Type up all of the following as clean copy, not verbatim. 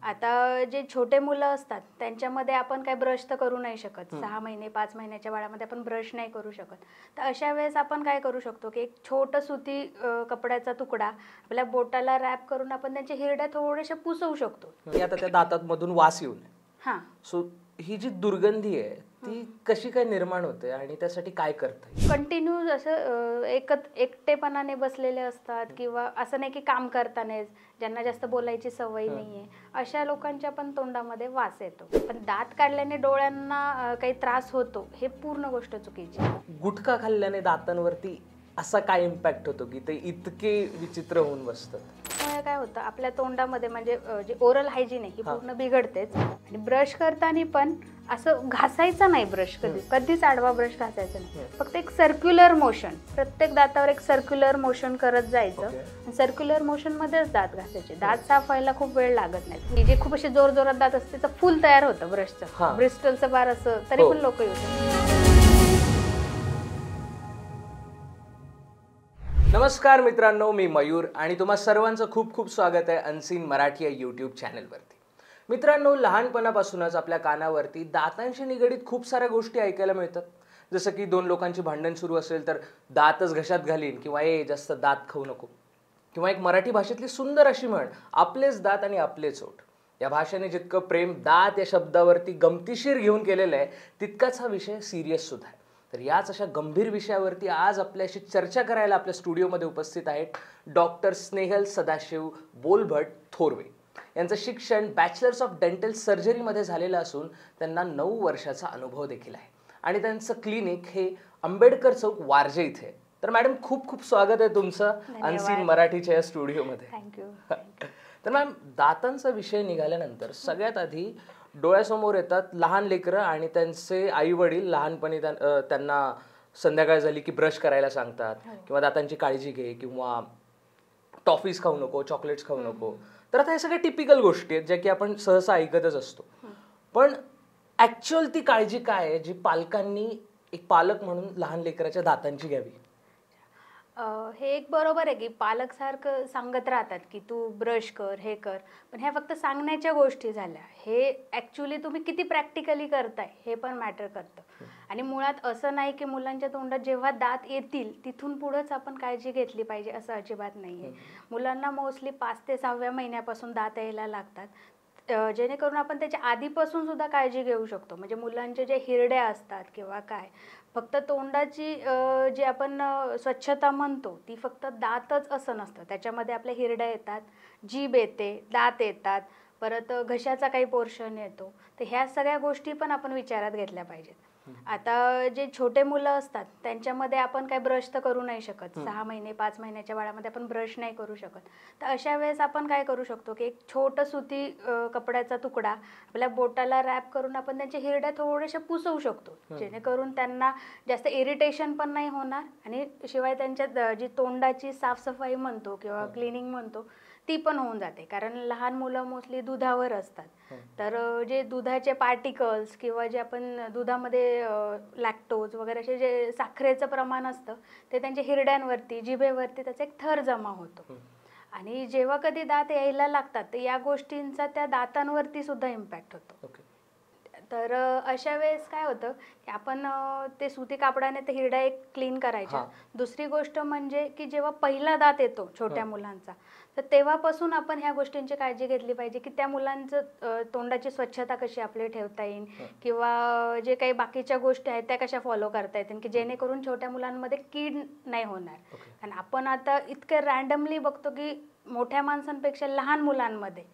आता जे छोटे मुलं असतात त्यांच्यामध्ये आपण काय ब्रश तर करू नाही शकत. 6 महिने 5 महिन्याच्या बाळामध्ये आपण ब्रश नाही करू शकत. तर अशा वेळेस आपण काय करू शकतो की एक छोटं सुती कपड्याचा तुकडा आपल्या बोटाला रॅप करून आपण त्यांच्या हिरड्या थोड्याशा पुसवू शकतो. आता त्या दातात मधून वास येऊ नये. हां, सो ही जी दुर्गंधी आहे ती कशी काय निर्माण होते आणि त्यासाठी काय करता? कंटिन्यूज असं एकटेपणाने बसलेले असतात किंवा असं नाही की काम करतानाच, ज्यांना जास्त बोलायची सवय नाहीये, अशा लोकांच्या पण तोंडामध्ये वास येतो. पण दात काढल्याने डोळ्यांना काही त्रास होतो हे पूर्ण गोष्ट चुकीची. गुटखा खाल्ल्याने दातांवरती असा काय इम्पॅक्ट होतो की ते इतके विचित्र होऊन बसतात? त्यामुळे काय होतं आपल्या तोंडामध्ये म्हणजे जे ओरल हायजीन आहे ही पूर्ण बिघडतेच. आणि ब्रश करताना पण असं घासायचं नाही ब्रश, कधीच आडवा ब्रश घासायचा नाही. फक्त एक सर्क्युलर मोशन, प्रत्येक दातावर एक सर्क्युलर मोशन करत जायचं. सर्क्युलर मोशन मध्येच दात घासायचे. दात साफ व्हायला खूप वेळ लागत नाही. जे खूप असे जोर जोरात दात असते त्याचं फुल तयार होतं ब्रशचं, ब्रिस्टलचं बार असं, तरी पण लोक येतात. नमस्कार मित्रांनो, मी मयूर आणि तुम्हा सर्वांचं खूप खूप स्वागत आहे अनसीन मराठी या यूट्यूब चॅनलवरती. मित्रांनो, लहानपणापासूनच आपल्या कानावरती दातांशी निगडीत खूप साऱ्या गोष्टी ऐकायला मिळतात. जसं की दोन लोकांची भांडण सुरू असेल तर दातच घशात घालीन किंवा जास्त दात खाऊ नको, किंवा एक मराठी भाषेतली सुंदर अशी म्हण, आपलेच दात आणि आपलेच ओठ. या भाषेने जितकं प्रेम दात या शब्दावरती गमतीशीर घेऊन केलेलं आहे तितकाच हा विषय सिरियस सुद्धा आहे. तर याच अशा गंभीर विषयावरती आज आपल्याशी चर्चा करायला आपल्या स्टुडिओमध्ये उपस्थित आहेत डॉक्टर स्नेहल सदाशिव बोलभट थोरवे. यांचं शिक्षण बॅचलर्स ऑफ डेंटल सर्जरीमध्ये झालेलं असून त्यांना 9 वर्षाचा अनुभव देखील आहे आणि त्यांचं क्लिनिक हे आंबेडकर चौक वारजे इथे आहे. तर मॅडम, खूप खूप स्वागत आहे तुमचं अनसीन मराठीच्या या स्टुडिओमध्ये. थँक्यू. तर मॅम, दातांचा विषय निघाल्यानंतर सगळ्यात आधी डोळ्यासमोर येतात लहान लेकरं आणि त्यांचे आई वडील लहानपणी त्यांना संध्याकाळ झाली की ब्रश करायला सांगतात किंवा दातांची काळजी घे किंवा टॉफीज खाऊ नको, चॉकलेट्स खाऊ नको. तर आता हे सगळ्या टिपिकल गोष्टी आहेत ज्या की आपण सहसा ऐकतच असतो. पण ऍक्च्युअल ती काळजी काय आहे जी पालकांनी, एक पालक म्हणून लहान लेकराच्या दातांची घ्यावी? हे एक बरोबर आहे की पालक सारखं सांगत राहतात की तू ब्रश कर, हे कर, पण ह्या फक्त सांगण्याच्या गोष्टी झाल्या. हे ऍक्च्युअली तुम्ही किती प्रॅक्टिकली करताय हे पण मॅटर करतं. आणि मुळात असं नाही की मुलांच्या तोंडात जेव्हा दात येतील तिथून पुढंच आपण काळजी घेतली पाहिजे, असं अजिबात नाहीये. मुलांना मोस्टली 5 ते 6व्या महिन्यापासून दात यायला लागतात, जेणेकरून आपण त्याच्या आधीपासून सुद्धा काळजी घेऊ शकतो. म्हणजे मुलांचे जे हिरड्या असतात किंवा काय, फक्त तोंडाची जी आपण स्वच्छता म्हणतो ती फक्त दातच असं नसतं. त्याच्यामध्ये आपल्या हिरड्या येतात, जीभ येते, दात येतात, परत घशाचा काही पोर्शन येतो. तर ह्या सगळ्या गोष्टी पण आपण विचारात घेतल्या पाहिजेत. आता जे छोटे मुलं असतात त्यांच्यामध्ये आपण काय ब्रश तर करू नाही शकत. 6 महिने 5 महिन्याच्या बाळामध्ये आपण ब्रश नाही करू शकत. तर अशा वेळेस आपण काय करू शकतो की एक छोटं सुती कपड्याचा तुकडा आपल्या बोटाला रॅप करून आपण त्यांच्या हिरड्या थोड्याशा पुसवू शकतो, जेणेकरून त्यांना जास्त इरिटेशन पण नाही होणार आणि शिवाय त्यांच्या जी तोंडाची साफसफाई म्हणतो किंवा क्लिनिंग म्हणतो ती पण होऊन जाते. कारण लहान मुलं मोस्टली दुधावर असतात. तर जे दुधाचे पार्टिकल्स किंवा जे आपण दुधामध्ये लॅक्टोज वगैरे असे जे साखरेचं प्रमाण असतं ते त्यांच्या हिरड्यांवरती, जिभेवरती त्याचा एक थर जमा होतो. आणि जेव्हा कधी दात यायला लागतात तर या गोष्टींचा त्या दातांवरती सुद्धा इम्पॅक्ट होतो. तर अशा वेळेस काय होतं की आपण ते सुती कापडाने ते हिरड्या एक क्लीन करायच्या. दुसरी गोष्ट म्हणजे की जेव्हा पहिला दात येतो छोट्या मुलांचा, तर तेव्हापासून आपण ह्या गोष्टींची काळजी घेतली पाहिजे की त्या मुलांचं तोंडाची स्वच्छता कशी आपली ठेवता येईल किंवा जे काही बाकीच्या गोष्टी आहेत त्या कशा फॉलो करता येतील की जेणेकरून छोट्या मुलांमध्ये कीड नाही होणार. आणि आपण आता इतकं रॅन्डमली बघतो की मोठ्या माणसांपेक्षा लहान मुलांमध्ये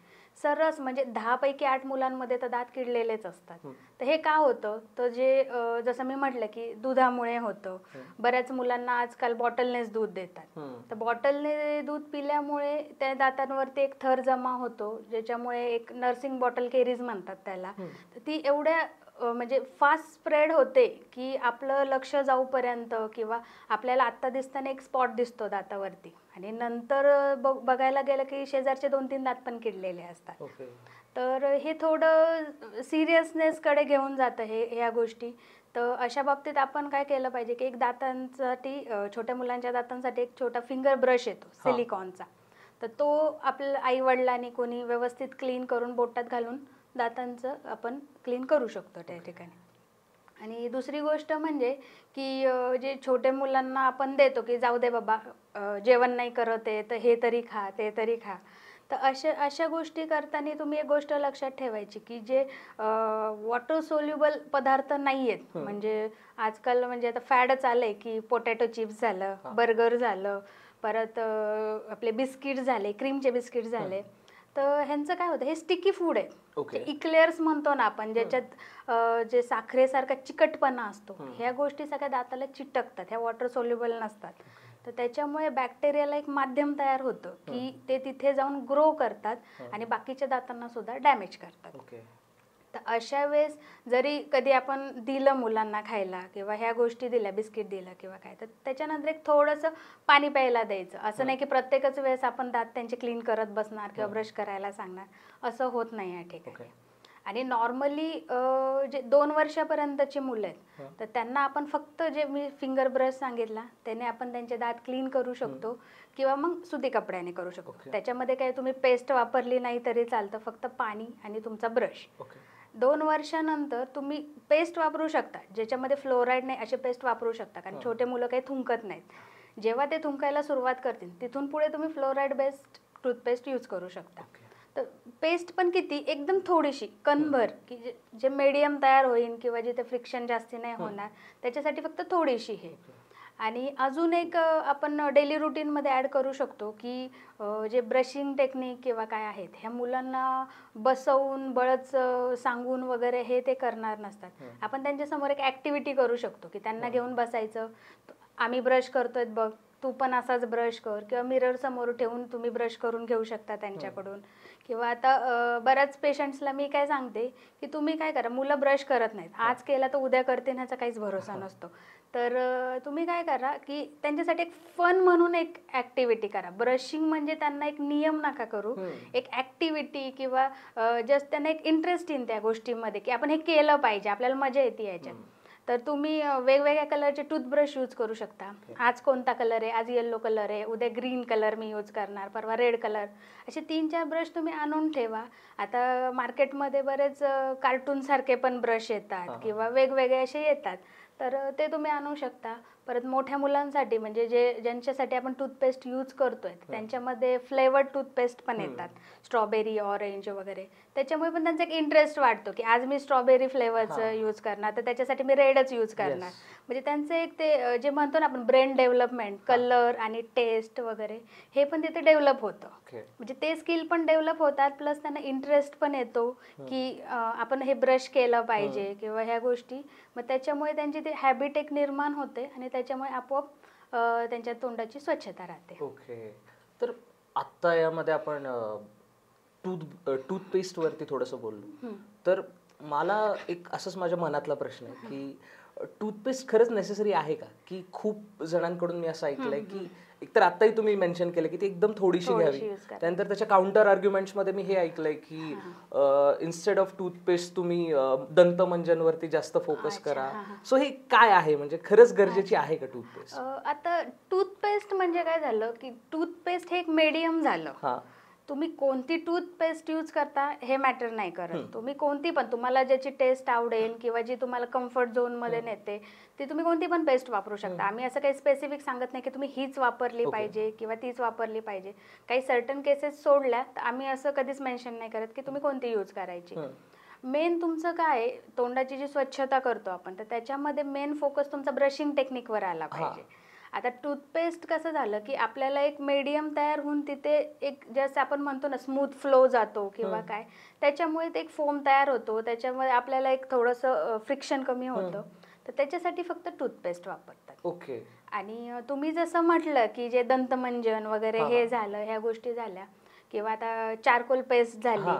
सरस म्हणजे 10 पैकी 8 मुलांमध्ये तर दात किडलेलेच असतात. तर हे का होतं? तर जे जसं मी म्हटलं की दुधामुळे होतं. बऱ्याच मुलांना आजकाल बॉटलनेच दूध देतात. तर बॉटलने दूध पिल्यामुळे त्या दातांवरती एक थर जमा होतो, ज्याच्यामुळे एक नर्सिंग बॉटल केरीज म्हणतात त्याला. तर ती एवढ्या म्हणजे फास्ट स्प्रेड होते की आपलं लक्ष जाऊपर्यंत किंवा आपल्याला आत्ता दिसताना एक स्पॉट दिसतो दातावरती आणि नंतर बघायला गेलं की शेजारचे 2-3 दात पण किडलेले असतात. तर हे थोडं सिरियसनेसकडे घेऊन जातं ह्या गोष्टी. तर अशा बाबतीत आपण काय केलं पाहिजे की एक दातांसाठी, छोट्या मुलांच्या दातांसाठी एक छोटा फिंगर ब्रश येतो सिलिकॉनचा. तर तो आपल्या आई वडिलांनी कोणी व्यवस्थित क्लीन करून बोटात घालून दातांचं आपण क्लीन करू शकतो त्या ठिकाणी. आणि दुसरी गोष्ट म्हणजे की जे छोटे मुलांना आपण देतो की जाऊ दे बाबा, जेवण नाही करत आहे तर हे तरी खा ते तरी खा. तर अशा गोष्टी करताना तुम्ही एक गोष्ट लक्षात ठेवायची की जे वॉटर सोल्युबल पदार्थ नाही आहेत, म्हणजे आजकाल म्हणजे आता फॅडच आलंय की पोटॅटो चिप्स झालं, बर्गर झालं, परत आपले बिस्किट झाले, क्रीमचे बिस्किट झाले. तर ह्यांचं काय होतं, हे स्टिकी फूड आहे, इक्लेअर्स म्हणतो ना आपण, ज्याच्यात जे साखरेसारखा चिकटपणा असतो. ह्या गोष्टी सगळ्या दाताला चिटकतात, ह्या वॉटर सोल्युबल नसतात. तर त्याच्यामुळे बॅक्टेरियाला एक माध्यम तयार होतं की ते तिथे जाऊन ग्रो करतात आणि बाकीच्या दातांना सुद्धा डॅमेज करतात. तर अशा वेळेस जरी कधी आपण दिलं मुलांना खायला किंवा ह्या गोष्टी दिल्या, बिस्किट दिलं किंवा काय, तर त्याच्यानंतर एक थोडंसं पाणी प्यायला द्यायचं. असं नाही की प्रत्येकच वेळेस आपण दात त्यांचे क्लीन करत बसणार किंवा ब्रश करायला सांगणार, असं होत नाही या ठिकाणी. आणि नॉर्मली जे 2 वर्षापर्यंतची मुलं आहेत तर त्यांना आपण फक्त जे मी फिंगर ब्रश सांगितला त्याने आपण त्यांचे दात क्लीन करू शकतो किंवा मग सुती कपड्याने करू शकतो. त्याच्यामध्ये काही तुम्ही पेस्ट वापरली नाही तरी चालतं, फक्त पाणी आणि तुमचा ब्रश. 2 वर्षानंतर तुम्ही पेस्ट वापरू शकता, ज्याच्यामध्ये फ्लोराईड नाही असे पेस्ट वापरू शकता, कारण छोटे मुलं काही थुंकत नाहीत. जेव्हा ते थुंकायला सुरुवात करतील तिथून पुढे तुम्ही फ्लोराईड बेस्ड टूथपेस्ट यूज करू शकता. तर पेस्ट पण किती, एकदम थोडीशी, कणभर, की जे मीडियम तयार होईल किंवा जिथे फ्रिक्शन जास्ती नाही होणार त्याच्यासाठी फक्त थोडीशी हे. आणि अजून एक आपण डेली रुटीनमध्ये ॲड करू शकतो की जे ब्रशिंग टेक्निक किंवा काय आहेत, ह्या मुलांना बसवून बळच सांगून वगैरे हे ते करणार नसतात. आपण त्यांच्यासमोर एक ॲक्टिव्हिटी करू शकतो की त्यांना घेऊन बसायचं, आम्ही ब्रश करतोय बघ, तू पण असाच ब्रश कर, किंवा मिरर समोर ठेवून तुम्ही ब्रश करून घेऊ शकता त्यांच्याकडून. किंवा आता बऱ्याच पेशंट्सला मी काय सांगते की तुम्ही काय करा, मुलं ब्रश करत नाहीत, आज केला तर उद्या करते ह्याचा काहीच भरोसा नसतो. तर तुम्ही काय करा की त्यांच्यासाठी एक फन म्हणून एक ॲक्टिव्हिटी करा. ब्रशिंग म्हणजे त्यांना एक नियम नका करू, एक ॲक्टिव्हिटी किंवा जस्ट त्यांना एक इंटरेस्ट इन त्या गोष्टीमध्ये की आपण हे केलं पाहिजे, आपल्याला मजा येते याच्यात. तर तुम्ही वेगवेगळ्या कलरचे टूथब्रश यूज करू शकता. आज कोणता कलर आहे, आज येल्लो कलर आहे, उद्या ग्रीन कलर मी यूज करणार, परवा रेड कलर, असे 3-4 ब्रश तुम्ही आणून ठेवा. आता मार्केटमध्ये बरेच कार्टूनसारखे पण ब्रश येतात किंवा वेगवेगळे असे येतात, तर ते तुम्ही आणू शकता. परत मोठ्या मुलांसाठी म्हणजे ज्यांच्यासाठी आपण टूथपेस्ट यूज करतोय त्यांच्यामध्ये फ्लेवर्ड टूथपेस्ट पण येतात, स्ट्रॉबेरी, ऑरेंज वगैरे. त्याच्यामुळे पण त्यांचा एक इंटरेस्ट वाढतो की आज मी स्ट्रॉबेरी फ्लेवरचं यूज करणार, तर त्याच्यासाठी मी रेडच यूज करणार. म्हणजे त्यांचं एक ते जे म्हणतो ना आपण ब्रेन डेव्हलपमेंट, कलर आणि टेस्ट वगैरे, हे पण तिथे डेव्हलप होतं. म्हणजे ते स्किल पण डेव्हलप होतात, प्लस त्यांना इंटरेस्ट पण येतो की आपण हे ब्रश केलं पाहिजे किंवा ह्या गोष्टी. मग त्याच्यामुळे त्यांची ती हॅबिट एक निर्माण होते आणि त्याच्यामुळे आपोआप त्यांच्या तोंडाची स्वच्छता राहते. तर आत्ता यामध्ये आपण टूथपेस्ट वरती थोडंसं बोललो, तर मला एक असंच माझ्या मनातला प्रश्न आहे की टूथपेस्ट खरंच नेसेसरी आहे का? की खूप जणांकडून मी असं ऐकलंय की एकतर आत्ताही तुम्ही मेन्शन केलं की ती एकदम थोडीशी घ्यावी, त्यानंतर त्याच्या काउंटर आर्ग्युमेंट्स मध्ये मी हे ऐकलंय की इन्स्टेड ऑफ टूथपेस्ट तुम्ही दंतमंजनवरती जास्त फोकस करा. सो हे काय आहे, म्हणजे खरंच गरजेची आहे का टूथपेस्ट? आता टूथपेस्ट म्हणजे काय झालं की टूथपेस्ट हे एक मीडियम झालं. तुम्ही कोणती टूथपेस्ट यूज करता हे मॅटर नाही करत. तुम्ही कोणती पण, तुम्हाला ज्याची टेस्ट आवडेल किंवा जी तुम्हाला कम्फर्ट झोनमध्ये नेते ती तुम्ही कोणती पण पेस्ट वापरू शकता. आम्ही असं काही स्पेसिफिक सांगत नाही की तुम्ही हीच वापरली पाहिजे किंवा तीच वापरली पाहिजे. काही सर्टन केसेस सोडल्या तर आम्ही असं कधीच मेन्शन नाही करत की तुम्ही कोणती यूज करायची. मेन तुमचं काय, तोंडाची जी स्वच्छता करतो आपण, तर त्याच्यामध्ये मेन फोकस तुमचा ब्रशिंग टेक्निकवर आला पाहिजे. आता टूथपेस्ट कसं झालं की आपल्याला एक मीडियम तयार होऊन तिथे एक जसं आपण म्हणतो ना स्मूथ फ्लो जातो किंवा काय, त्याच्यामुळे ते एक फोम तयार होतो, त्याच्यामुळे आपल्याला एक थोडंसं फ्रिक्शन कमी होतं. तर त्याच्यासाठी फक्त टूथपेस्ट वापरतात. आणि तुम्ही जसं म्हटलं की जे दंतमंजन वगैरे हे झालं, ह्या गोष्टी झाल्या, किंवा आता चारकोल पेस्ट झाली,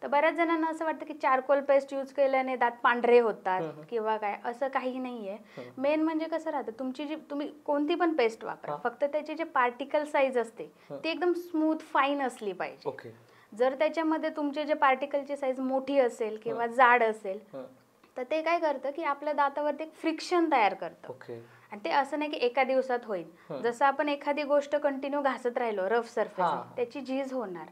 तर बऱ्याच जणांना असं वाटतं की चारकोल पेस्ट यूज केल्याने दात पांढरे होतात किंवा काय, असं काही नाहीये. मेन म्हणजे कसं राहतं, तुमची जी तुम्ही कोणती पण पेस्ट वापरा, फक्त त्याची जे पार्टिकल साईज असते ती एकदम स्मूथ फाईन असली पाहिजे. जर त्याच्यामध्ये तुमचे जे पार्टिकलची साईज मोठी असेल किंवा जाड असेल तर ते काय करतं की आपल्या दातावरती एक फ्रिक्शन तयार करतं आणि ते असं नाही की एका दिवसात होईल. जसं आपण एखादी गोष्ट कंटिन्यू घासत राहिलो रफ सरफेस, त्याची झीज होणार.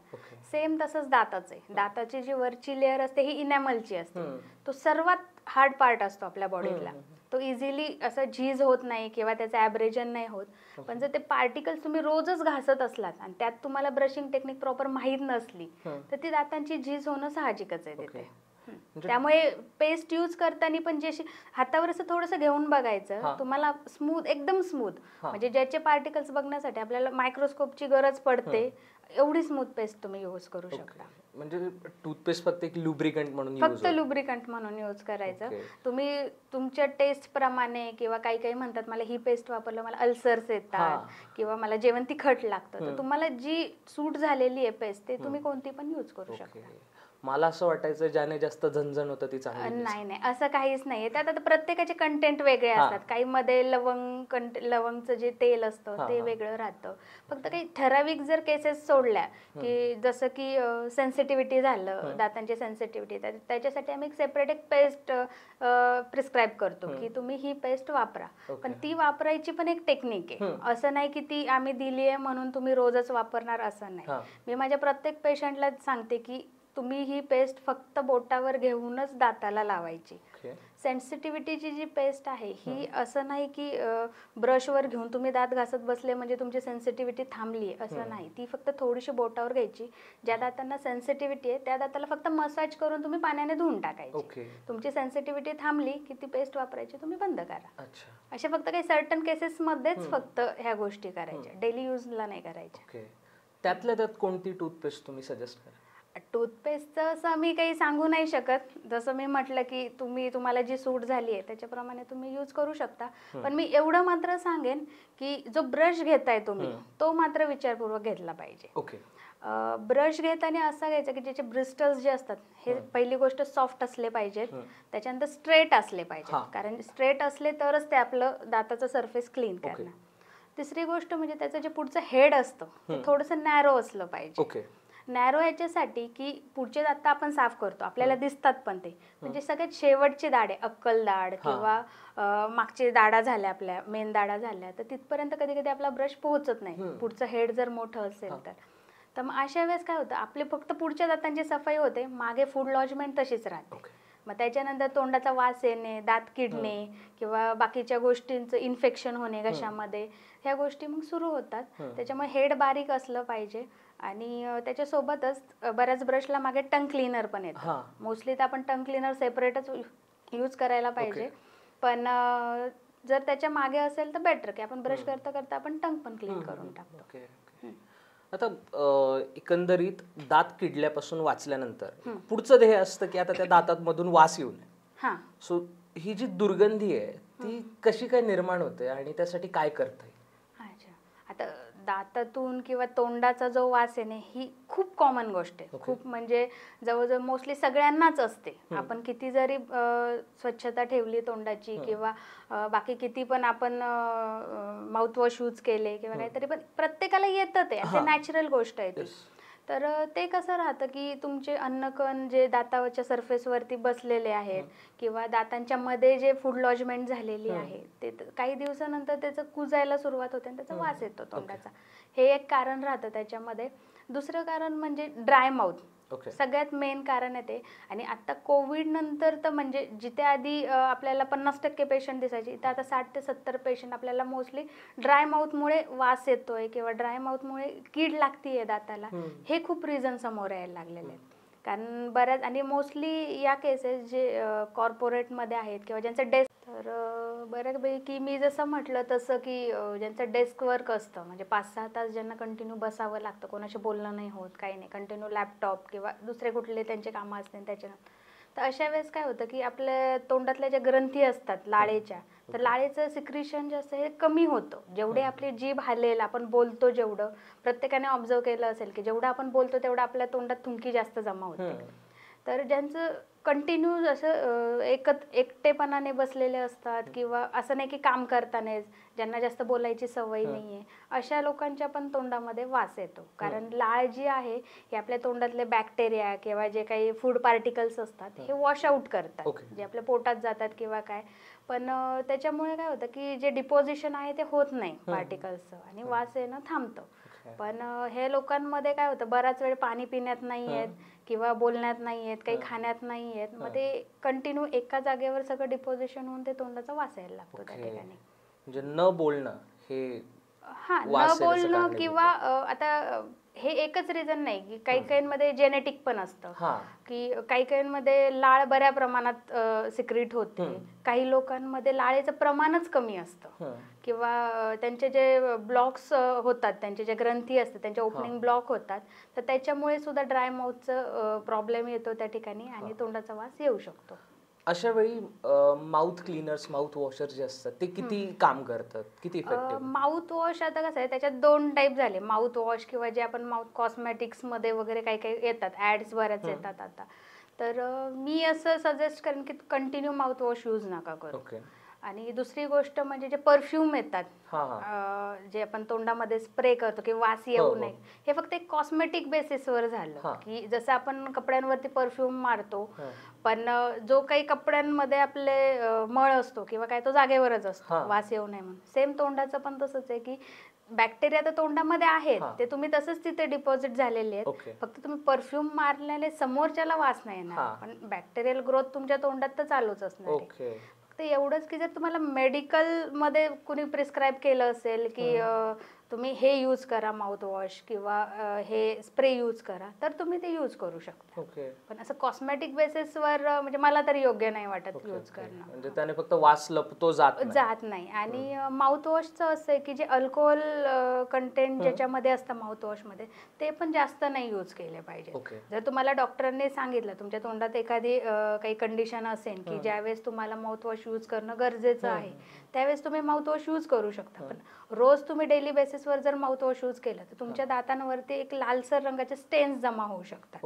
सेम तसंच दाताचं आहे. दाताची जी वरची लेअर असते ही इनॅमलची असते. तो सर्वात हार्ड पार्ट असतो आपल्या बॉडीतला. तो इझिली असं झीज होत नाही किंवा त्याचं ॲब्रेजन नाही होत. पण जर ते पार्टिकल्स तुम्ही रोजच घासत असलात आणि त्यात तुम्हाला ब्रशिंग टेक्निक प्रॉपर माहीत नसली तर ती दातांची झीज होणं साहजिकच आहे तिथे. त्यामुळे पेस्ट यूज करताना पण जे हातावर असं थोडंसं घेऊन बघायचं, तुम्हाला स्मूथ, एकदम स्मूथ, म्हणजे ज्याचे पार्टिकल्स बघण्यासाठी आपल्याला मायक्रोस्कोपची गरज पडते एवढी स्मूथ पेस्ट तुम्ही यूज करू शकता. म्हणजे टूथपेस्ट फक्त एक लुब्रिकंट म्हणून फक्त लुब्रिकंट म्हणून यूज करायचं. तुम्ही तुमच्या टेस्ट प्रमाणे किंवा काही काही म्हणतात मला ही पेस्ट वापरलं मला अल्सर्स येतात किंवा मला जेवण तिखट लागतं, तर तुम्हाला जी सूट झालेली आहे पेस्ट ते तुम्ही कोणती पण यूज करू शकता. मला असं वाटायचं ज्याने जास्त झणझण होतं ती चांगली. नाही, असं काहीच नाहीये. त्यात आता प्रत्येकाचे कंटेंट वेगळे असतात. काही मध्ये लवंगचं जे तेल असतं ते वेगळं राहतं. फक्त काही ठराविक जर केसेस सोडल्या की जसं की सेन्सिटिव्हिटी झालं, दातांची सेन्सिटिव्हिटी, त्याच्यासाठी आम्ही एक सेपरेट एक पेस्ट प्रिस्क्राईब करतो की तुम्ही ही पेस्ट वापरा. पण ती वापरायची पण एक टेक्निक आहे. असं नाही की ती आम्ही दिली आहे म्हणून तुम्ही रोजच वापरणार असं नाही. मी माझ्या प्रत्येक पेशंटला सांगते की तुम्ही ही पेस्ट फक्त बोटावर घेऊनच दाताला लावायची. सेन्सिटिव्हिटीची जी पेस्ट आहे ही असं नाही की ब्रशवर घेऊन तुम्ही दात घासत बसले म्हणजे तुमची सेन्सिटिव्हिटी थांबली, असं नाही. ती फक्त थोडीशी बोटावर घ्यायची. ज्या दातांना सेन्सिटिव्हिटी आहे त्या दाताला फक्त मसाज करून तुम्ही पाण्याने धुवून टाकायची. तुमची सेन्सिटिव्हिटी थांबली की ती पेस्ट वापरायची तुम्ही बंद करा. अशा फक्त काही सर्टन केसेस मध्येच फक्त ह्या गोष्टी करायच्या, डेली यूजला नाही करायच्या. त्यातल्या त्यात कोणती टूथपेस्ट तुम्ही सजेस्ट करा? टूथपेस्टचं असं मी काही सांगू नाही शकत. जसं मी म्हटलं की तुम्हाला जी सूट झाली आहे त्याच्याप्रमाणे तुम्ही यूज करू शकता. पण मी एवढं मात्र सांगेन की जो ब्रश घेताय तुम्ही तो मात्र विचारपूर्वक घेतला पाहिजे. ब्रश घेताना असा घ्यायचा की ज्याचे ब्रिस्टल्स जे असतात हे पहिली गोष्ट सॉफ्ट असले पाहिजेत, त्याच्यानंतर स्ट्रेट असले पाहिजेत, कारण स्ट्रेट असले तरच ते आपलं दाताचं सरफेस क्लीन करणार. तिसरी गोष्ट म्हणजे त्याचं जे पुढचं हेड असतं ते थोडंसं नॅरो असलं पाहिजे. नॅरो याच्यासाठी की पुढचे दात आपण साफ करतो, आपल्याला दिसतात पण ते म्हणजे सगळ्यात शेवटची दाढे, अक्कल दाढ किंवा मागचे दाढा झाल्या, आपल्या मेन दाढा झाल्या, तर तिथपर्यंत कधी कधी आपला ब्रश पोहोचत नाही. पुढचं हेड जर मोठं असेल तर मग अशा वेळेस काय होतं, आपली फक्त पुढच्या दातांची सफाई होते, मागे फूड लॉजमेंट तशीच राहते. मग त्याच्यानंतर तोंडाचा वास येणे, दात किडणे किंवा बाकीच्या गोष्टींचं इन्फेक्शन होणे घशामध्ये, ह्या गोष्टी मग सुरू होतात. त्याच्यामुळे हेड बारीक असलं पाहिजे. आणि त्याच्यासोबतच बऱ्याच ब्रशला मागे टंग क्लीनर पण येतं. मोस्टली तर आपण टंग क्लीनर सेपरेटच यूज करायला पाहिजे. पण जर त्याच्या मागे असेल तर बेटर की आपण ब्रश करता करता आपण टंग पण क्लीन करून टाकतो. आता एकंदरीत दात किडल्यापासून वाचल्यानंतर पुढचं ध्येय असतं की आता त्या दातांमधून वास येऊ नये. सो ही जी दुर्गंधी आहे ती कशी काय निर्माण होते आणि त्यासाठी काय करता येईल? आता दातातून किंवा तोंडाचा जो वास येणे ही खूप कॉमन गोष्ट आहे. खूप म्हणजे जवळजवळ मोस्टली सगळ्यांनाच असते. आपण किती जरी स्वच्छता ठेवली तोंडाची किंवा बाकी किती पण आपण माउथवॉश यूज केले किंवा काहीतरी, पण प्रत्येकाला येतं ते नॅचरल गोष्ट आहे ती. तर ते कसं राहतं की तुमचे अन्नकण जे दातावरच्या सरफेसवरती बसलेले आहेत किंवा दातांच्या मध्ये जे फूड लॉजमेंट झालेली आहे ते काही दिवसानंतर त्याचं कुजायला सुरुवात होते आणि त्याचा वास येतो तोंडाचा. हे एक कारण राहतं त्याच्यामध्ये. दुसरं कारण म्हणजे ड्राय माउथ, सगळ्यात मेन कारण आहे ते. आणि आता कोविड नंतर तर म्हणजे जिथे आधी आपल्याला 50% पेशंट दिसायचे, इथे आता 60 ते 70 पेशंट आपल्याला मोस्टली ड्राय माउथमुळे वास येतोय किंवा ड्राय माउथमुळे कीड लागतीये दाताला. हे खूप रिझन समोर यायला लागलेले आहेत. कारण बऱ्याच आणि मोस्टली या केसेस जे कॉर्पोरेटमध्ये आहेत किंवा ज्यांचं डेस्क, तर बऱ्यापैकी मी जसं म्हटलं तसं की ज्यांचं डेस्क वर्क असतं म्हणजे 5-6 तास ज्यांना कंटिन्यू बसावं लागतं, कोणाशी बोलणं नाही होत, काही नाही, कंटिन्यू लॅपटॉप किंवा दुसरे कुठले त्यांचे कामं असतील त्याच्यानं, तर अशा वेळेस काय होतं की आपल्या तोंडातल्या ज्या ग्रंथी असतात लाळेच्या, तर लाळेचं सिक्रिशन जे असतं हे कमी होतं. जेवढे आपली जीभ हालेल, आपण बोलतो जेवढं, प्रत्येकाने ऑब्झर्व केलं असेल की जेवढं आपण बोलतो तेवढं आपल्या तोंडात थुंकी जास्त जमा होते. तर ज्यांचं कंटिन्यू असं एकटेपणाने बसलेले असतात किंवा असं नाही की काम करतानाच, ज्यांना जास्त बोलायची सवय नाहीये, अशा लोकांच्या पण तोंडामध्ये वास येतो. कारण लाळ जी आहे हे आपल्या तोंडातले बॅक्टेरिया किंवा जे काही फूड पार्टिकल्स असतात हे वॉश आउट करतात, जे आपल्या पोटात जातात किंवा काय. पण त्याच्यामुळे काय होतं की जे डिपॉझिशन आहे ते होत नाही पार्टिकल्सचं आणि वास येणं थांबतं. पण हे लोकांमध्ये काय होतं, बराच वेळ पाणी पिण्यात नाहीयेत किंवा बोलण्यात नाहीयेत, काही खाण्यात नाहीयेत, मग ते कंटिन्यू एका जागेवर सगळं डिपॉझिशन होऊन ते तोंडाचा वास यायला लागतो त्या ठिकाणी. म्हणजे न बोलणं हे न बोलणं किंवा आता हे एकच रिझन नाही की काही काहींमध्ये जेनेटिक पण असतं, की काही काहींमध्ये लाळ बऱ्या प्रमाणात सिक्रीट होते, काही लोकांमध्ये लाळेचं प्रमाणच कमी असतं किंवा त्यांचे जे ब्लॉक्स होतात, त्यांचे जे ग्रंथी असतात त्यांचे ओपनिंग ब्लॉक होतात, तर त्याच्यामुळे सुद्धा ड्राय माउथचं प्रॉब्लेम येतो त्या ठिकाणी आणि तोंडाचा वास येऊ शकतो. अशा वेळी माउथ क्लीनर्स, माउथ वॉशर जे असतात ते किती काम करतात, किती इफेक्टिव्ह? माउथ वॉश आता कसं आहे, त्याच्यात 2 टाईप झाले. माउथ वॉश किंवा जे आपण माउथ कॉस्मेटिक्स मध्ये वगैरे काही काही येतात, ऍड्स बऱ्याच येतात आता. तर मी असं सजेस्ट करेन की कंटिन्यू माउथ वॉश यूज नका करू. आणि दुसरी गोष्ट म्हणजे जे परफ्यूम येतात, जे आपण तोंडामध्ये स्प्रे करतो की वास येऊ नये, हे फक्त एक कॉस्मेटिक बेसिसवर झालं. की जसं आपण कपड्यांवरती परफ्यूम मारतो, पण जो काही कपड्यांमध्ये आपले मळ असतो किंवा काय तो जागेवरच असतो वास येऊ नये म्हणून. सेम तोंडाचं पण तसंच आहे की बॅक्टेरिया तर तोंडामध्ये आहेत, ते तुम्ही तसंच तिथे डिपॉझिट झालेले आहेत, फक्त तुम्ही परफ्यूम मारल्याने समोरच्याला वास नाही येणार, पण बॅक्टेरियल ग्रोथ तुमच्या तोंडात तर चालूच असणार आहे. फक्त एवढंच की जर तुम्हाला मेडिकल मध्ये कुणी प्रिस्क्राईब केलं असेल की तुम्ही हे यूज करा माउथ वॉश किंवा हे स्प्रे यूज करा, तर तुम्ही ते यूज करू शकता. पण असं कॉस्मेटिक बेसिसवर म्हणजे मला तरी योग्य नाही वाटत यूज करणं. म्हणजे त्याने फक्त वास लपतो, जात नाही. आणि माउथ वॉशचं असं आहे की जे अल्कोहोल कंटेंट ज्याच्यामध्ये असतं माउथ वॉश मध्ये, ते पण जास्त नाही यूज केले पाहिजे. जर तुम्हाला डॉक्टरांनी सांगितलं तुमच्या तोंडात एखादी काही कंडिशन असेल की ज्यावेळेस तुम्हाला माउथ वॉश यूज करणं गरजेचं आहे, त्यावेळेस तुम्ही माउथ वॉश यूज करू शकता. पण रोज तुम्ही डेली बेसिसवर जर माउथ वॉश यूज केलं तर तुमच्या दातांवरती एक लालसर रंगाचे स्टेन्स जमा होऊ शकतात.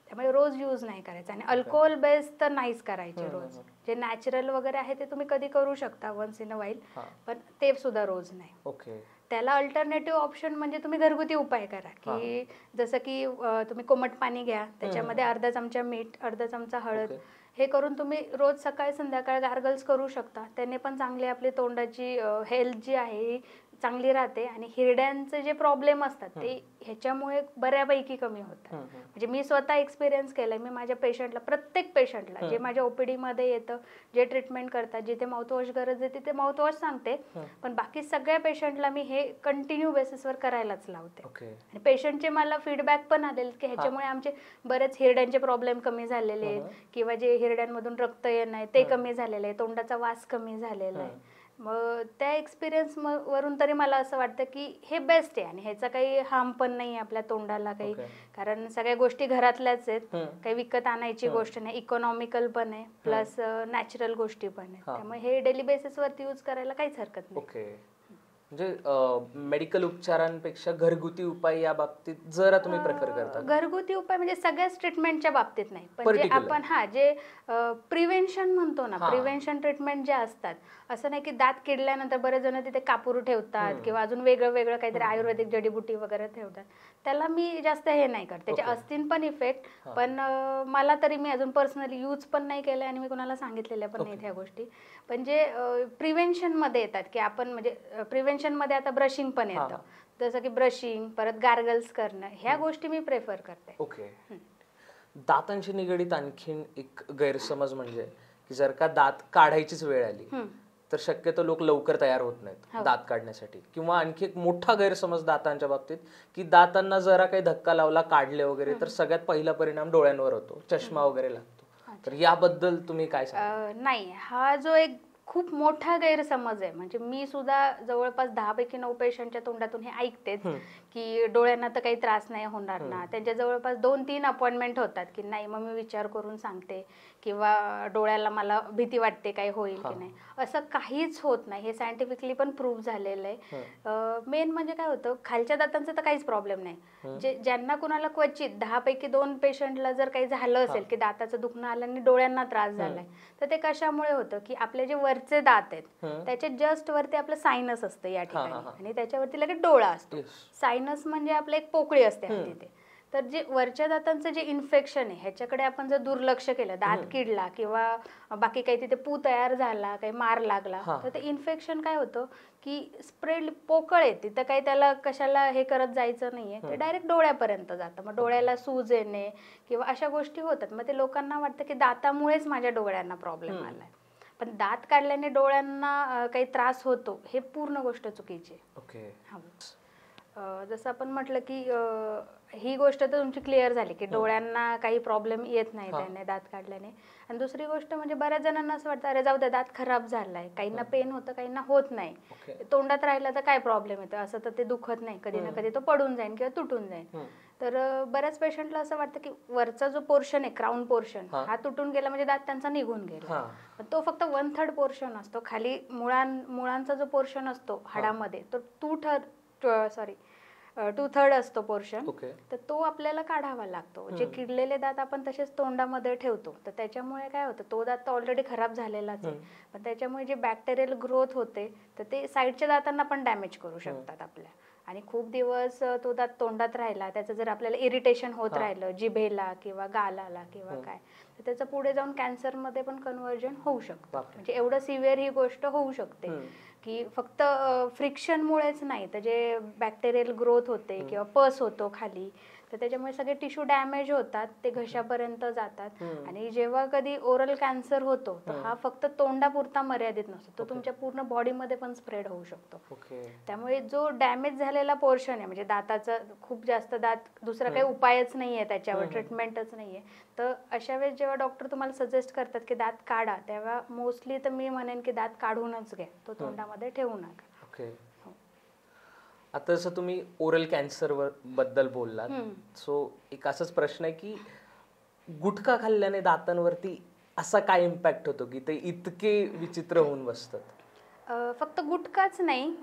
त्यामुळे रोज यूज नाही करायचं. आणि अल्कोहोल बेस तर नाहीच करायचे रोज. जे नॅचरल वगैरे आहे ते तुम्ही कधी करू शकता, वन्स इन अ वाईल, पण ते सुद्धा रोज नाही. त्याला अल्टरनेटिव्ह ऑप्शन म्हणजे तुम्ही घरगुती उपाय करा, की जसं की तुम्ही कोमट पाणी घ्या, त्याच्यामध्ये अर्धा चमचा मीठ, अर्धा चमचा हळद, हे करून तुम्ही रोज सकाळी संध्याकाळ गार्गल्स करू शकता. त्याने पण चांगली आपली तोंडाची हेल्थ जी आहे चांगली राहते आणि हिरड्यांचे जे प्रॉब्लेम असतात ते ह्याच्यामुळे बऱ्यापैकी कमी होतात. म्हणजे मी स्वतः एक्सपिरियन्स केलंय. मी माझ्या पेशंटला, प्रत्येक पेशंटला जे माझ्या ओपीडी मध्ये येतं, जे ट्रीटमेंट करतात, जिथे माउथवॉश गरज आहे तिथे माउथवॉश सांगते, पण बाकी सगळ्या पेशंटला मी हे कंटिन्यू बेसिसवर करायलाच लावते. आणि पेशंटचे मला फीडबॅक पण आलेले की ह्याच्यामुळे आमचे बरेच हिरड्यांचे प्रॉब्लेम कमी झालेले आहेत किंवा जे हिरड्यांमधून रक्त येणं आहे ते कमी झालेलं आहे, तोंडाचा वास कमी झालेला आहे. मग त्या एक्सपिरियन्स वरून तरी मला असं वाटतं की हे बेस्ट आहे आणि ह्याचा काही हार्म पण नाही आपल्या तोंडाला काही. कारण सगळ्या गोष्टी घरातल्याच आहेत, काही विकत आणायची गोष्ट नाही, इकॉनॉमिकल पण आहे, प्लस नॅचरल गोष्टी पण आहेत. त्यामुळे हे डेली बेसिस वरती यूज करायला काहीच हरकत नाही. म्हणजे मेडिकल उपचारांपेक्षा घरगुती उपाय या बाबतीत जरा तुम्ही प्रेफर करता? घरगुती उपाय म्हणजे सगळ्याच ट्रीटमेंटच्या बाबतीत नाही, पण जे आपण जे प्रिव्हेन्शन म्हणतो ना, प्रिव्हेन्शन ट्रीटमेंट जे असतात, असं नाही की दात किडल्यानंतर बरेच जण तिथे कापूर ठेवतात किंवा अजून वेगळं वेगळं काहीतरी आयुर्वेदिक जडीबुटी वगैरे ठेवतात. त्याला मी जास्त हे नाही करत. त्याचे असतील पण इफेक्ट, पण मला तरी मी अजून पर्सनली यूज पण नाही केलं आणि मी कोणाला सांगितलेल्या पण नाहीत ह्या गोष्टी. पण जे प्रिव्हेन्शन मध्ये येतात की आपण म्हणजे प्रिव्हेन्शन मध्ये आता ब्रशिंग पण येतं, जसं की ब्रशिंग, परत गार्गल्स करणं, ह्या गोष्टी मी प्रेफर करते. दातांशी निगडीत आणखीन एक गैरसमज म्हणजे की जर का दात काढायचीच वेळ आली तर शक्यतो लोक लवकर तयार होत नाहीत दात काढण्यासाठी. किंवा आणखी एक मोठा गैरसमज दातांच्या बाबतीत की दातांना जरा काही धक्का लावला, काढले वगैरे, तर सगळ्यात पहिला परिणाम डोळ्यांवर होतो, चष्मा वगैरे लागतो. तर याबद्दल तुम्ही काय सांगा? नाही, हा जो एक खूप मोठा गैरसमज आहे. म्हणजे मी सुद्धा जवळपास 10 पैकी 9 पेशंटच्या तोंडातून हे ऐकतेच की डोळ्यांना तर काही त्रास नाही होणार ना. त्यांच्या जवळपास 2-3 अपॉइंटमेंट होतात की नाही मग मी विचार करून सांगते किंवा डोळ्याला मला भीती वाटते काही होईल की नाही. असं काहीच होत नाही. हे सायंटिफिकली पण प्रूव्ह झालेलं आहे. मेन म्हणजे काय होतं, खालच्या दातांचा तर काहीच प्रॉब्लेम नाही. ज्यांना कुणाला क्वचित 10 पैकी 2 पेशंटला जर काही झालं असेल की दाताचं दुखणं आलं आणि डोळ्यांना त्रास झालाय, तर ते कशामुळे होतं की आपले जे वरचे दात आहेत त्याच्या जस्ट वरती आपलं सायनस असतं या ठिकाणी आणि त्याच्यावरती लगेच डोळा असतो. सायनस म्हणजे आपलं एक पोकळी असते तिथे. तर जे वरच्या दातांचं जे इन्फेक्शन आहे ह्याच्याकडे आपण जर दुर्लक्ष केलं, दात किडला किंवा बाकी काही तिथे पू तयार झाला, काही मार लागला, तर ते इन्फेक्शन काय होतं की स्प्रेड पोकळ आहे तिथं, काही त्याला कशाला हे करत जायचं नाहीये, ते डायरेक्ट डोळ्यापर्यंत जातं. मग डोळ्याला सूज येणे किंवा अशा गोष्टी होतात. मग ते लोकांना वाटतं की दातामुळेच माझ्या डोळ्यांना प्रॉब्लेम आलाय. पण दात काढल्याने डोळ्यांना काही त्रास होतो हे पूर्ण गोष्ट चुकीची आहे. ओके. जसं आपण म्हटलं की ही गोष्ट तर तुमची क्लिअर झाली की डोळ्यांना काही प्रॉब्लेम येत नाही त्याने दात काढल्याने. आणि दुसरी गोष्ट म्हणजे बऱ्याच जणांना असं वाटतं अरे जाऊ दे दात खराब झालाय, काहींना पेन होतं काहींना होत नाही, तोंडात राहिला तर काय प्रॉब्लेम येतो, असं तर ते दुखत नाही, कधी ना कधी तो पडून जाईल किंवा तुटून जाईल. तर बऱ्याच पेशंटला असं वाटतं की वरचा जो पोर्शन आहे क्राऊन पोर्शन हा तुटून गेला म्हणजे दात त्यांचा निघून गेला. पण तो फक्त 1/3 पोर्शन असतो. खाली मुळांचा जो पोर्शन असतो हाडामध्ये तो 2/3 असतो पोर्शन. तर तो आपल्याला काढावा लागतो. जे किडलेले दात आपण तसेच तोंडामध्ये ठेवतो तर त्याच्यामुळे काय होतं, तो दात तर ऑलरेडी खराब झालेलाच आहे, पण त्याच्यामुळे जे बॅक्टेरियल ग्रोथ होते तर ते साईडच्या दातांना पण डॅमेज करू शकतात आपल्या. आणि खूप दिवस तो दात तोंडात राहिला, त्याचं जर आपल्याला इरिटेशन होत राहिलं जिभेला किंवा गालाला किंवा काय, तर त्याचं पुढे जाऊन कॅन्सरमध्ये पण कन्व्हर्जन होऊ शकतं. म्हणजे एवढं सिव्हिअर ही गोष्ट होऊ शकते की फक्त फ्रिक्शनमुळेच नाही, तर जे बॅक्टेरियल ग्रोथ होते किंवा पस होतो खाली, तर त्याच्यामुळे सगळे टिश्यू डॅमेज होतात, ते घशापर्यंत जातात. आणि जेव्हा कधी ओरल कॅन्सर होतो तर हा फक्त तोंडापुरता मर्यादित नसतो, तो तुमच्या पूर्ण बॉडीमध्ये पण स्प्रेड होऊ शकतो. त्यामुळे जो डॅमेज झालेला पोर्शन आहे म्हणजे दाताचा खूप जास्त दात, दुसरा काही उपायच नाहीये त्याच्यावर, ट्रीटमेंटच नाहीये, तर अशा वेळेस जेव्हा डॉक्टर तुम्हाला सजेस्ट करतात की दात काढा, तेव्हा मोस्टली तर मी म्हणेन की दात काढूनच घ्या, तो तोंडामध्ये ठेवू नका. आता जसं तुम्ही ओरल कॅन्सर बद्दल बोललात, सो एक असाच प्रश्न आहे की गुटखा खाल्ल्याने दातांवरती असा काय इम्पॅक्ट होतो की ते इतके विचित्र होऊन बसतात? फक्त गुटखाच नाही,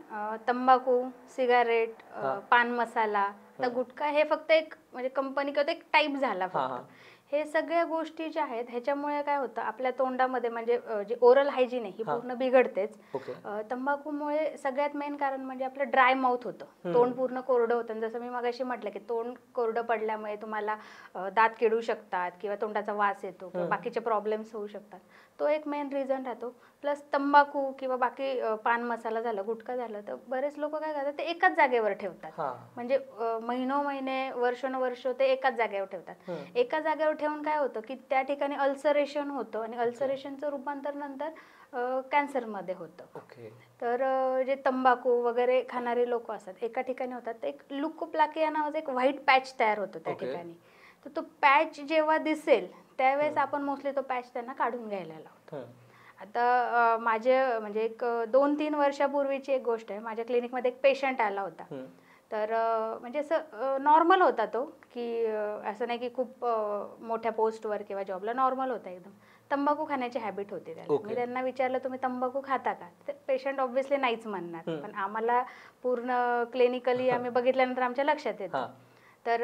तंबाखू, सिगारेट, पान मसाला, तर गुटखा हे फक्त एक म्हणजे कंपनी किंवा एक टाईप झाला फक्त. हे सगळ्या गोष्टी ज्या आहेत ह्याच्यामुळे काय होतं, आपल्या तोंडामध्ये म्हणजे जे ओरल हायजीन आहे ही पूर्ण बिघडतेच. तंबाखूमुळे सगळ्यात मेन कारण म्हणजे आपलं ड्राय माउथ होतं, तोंड पूर्ण कोरडं होतं. जसं मी मगाशी म्हटलं की तोंड कोरडं पडल्यामुळे तुम्हाला दात किडू शकतात किंवा तोंडाचा वास येतो किंवा बाकीचे प्रॉब्लेम्स होऊ शकतात, तो एक मेन रिझन राहतो. प्लस तंबाखू किंवा बाकी पान मसाला झालं, गुटखा झालं, तर बरेच लोक काय करतात ते एकाच जागेवर ठेवतात. म्हणजे महिने वर्षानुवर्ष ते एकाच जागेवर ठेवतात. एका जागेवर ठेवून काय होतं की त्या ठिकाणी अल्सरेशन होतं आणि अल्सरेशनचं रूपांतर नंतर कॅन्सरमध्ये होतं. तर जे तंबाखू वगैरे खाणारे लोक असतात एका ठिकाणी होतात, तर एक लुकोप्लाकिया नावाचं एक व्हाईट पॅच तयार होतो त्या ठिकाणी. तर तो पॅच जेव्हा दिसेल त्यावेळेस आपण मोस्टली तो पॅच त्यांना काढून घ्यायला लावतो. आता माझे म्हणजे एक 2-3 वर्षापूर्वीची एक गोष्ट आहे. माझ्या क्लिनिकमध्ये एक पेशंट आला होता. तर म्हणजे असं नॉर्मल होता तो, की असं नाही की खूप मोठ्या पोस्टवर किंवा जॉबला, नॉर्मल होता एकदम. तंबाखू खाण्याची हॅबिट होती त्याला. मी त्यांना विचारलं तुम्ही तंबाखू खाता का, तर पेशंट ऑब्व्हियसली नाहीच म्हणणार, पण आम्हाला पूर्ण क्लिनिकली आम्ही बघितल्यानंतर आमच्या लक्षात येतं. तर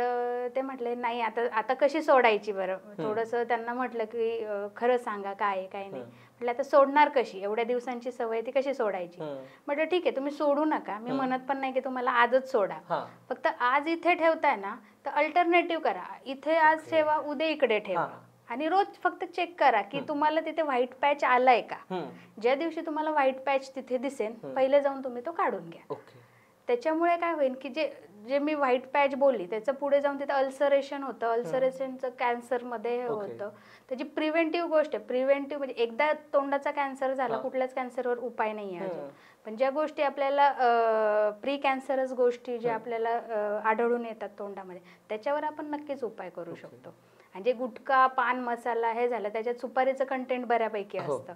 ते म्हटले नाही, आता कशी सोडायची बरं. थोडंसं त्यांना म्हटलं की खरं सांगा काय आहे काय नाही. म्हटलं आता सोडणार कशी, एवढ्या दिवसांची सवय ती कशी सोडायची. म्हटलं ठीक आहे तुम्ही सोडू नका, मी म्हणत पण नाही की तुम्हाला आजच सोडा, फक्त आज इथे ठेवताय ना तर अल्टरनेटिव्ह करा, इथे आज ठेवा उद्या इकडे ठेवा आणि रोज फक्त चेक करा की तुम्हाला तिथे व्हाईट पॅच आलाय का. ज्या दिवशी तुम्हाला व्हाईट पॅच तिथे दिसेल पहिले जाऊन तुम्ही तो काढून घ्या. त्याच्यामुळे काय होईल की जे मी व्हाईट पॅच बोलली त्याचं पुढे जाऊन तिथे अल्सरेशन होतं, अल्सरेशनचं कॅन्सरमध्ये होतं. त्याची प्रिव्हेंटिव्ह गोष्ट आहे. प्रिव्हेंटिव्ह म्हणजे एकदा तोंडाचा कॅन्सर झाला कुठल्याच कॅन्सरवर उपाय नाही आहे अजून, पण ज्या गोष्टी आपल्याला प्री कॅन्सरस गोष्टी ज्या आपल्याला आढळून येतात तोंडामध्ये त्याच्यावर आपण नक्कीच उपाय करू शकतो. म्हणजे गुटखा पान मसाला हे झालं त्याच्यात सुपारीचं कंटेंट बऱ्यापैकी असतं,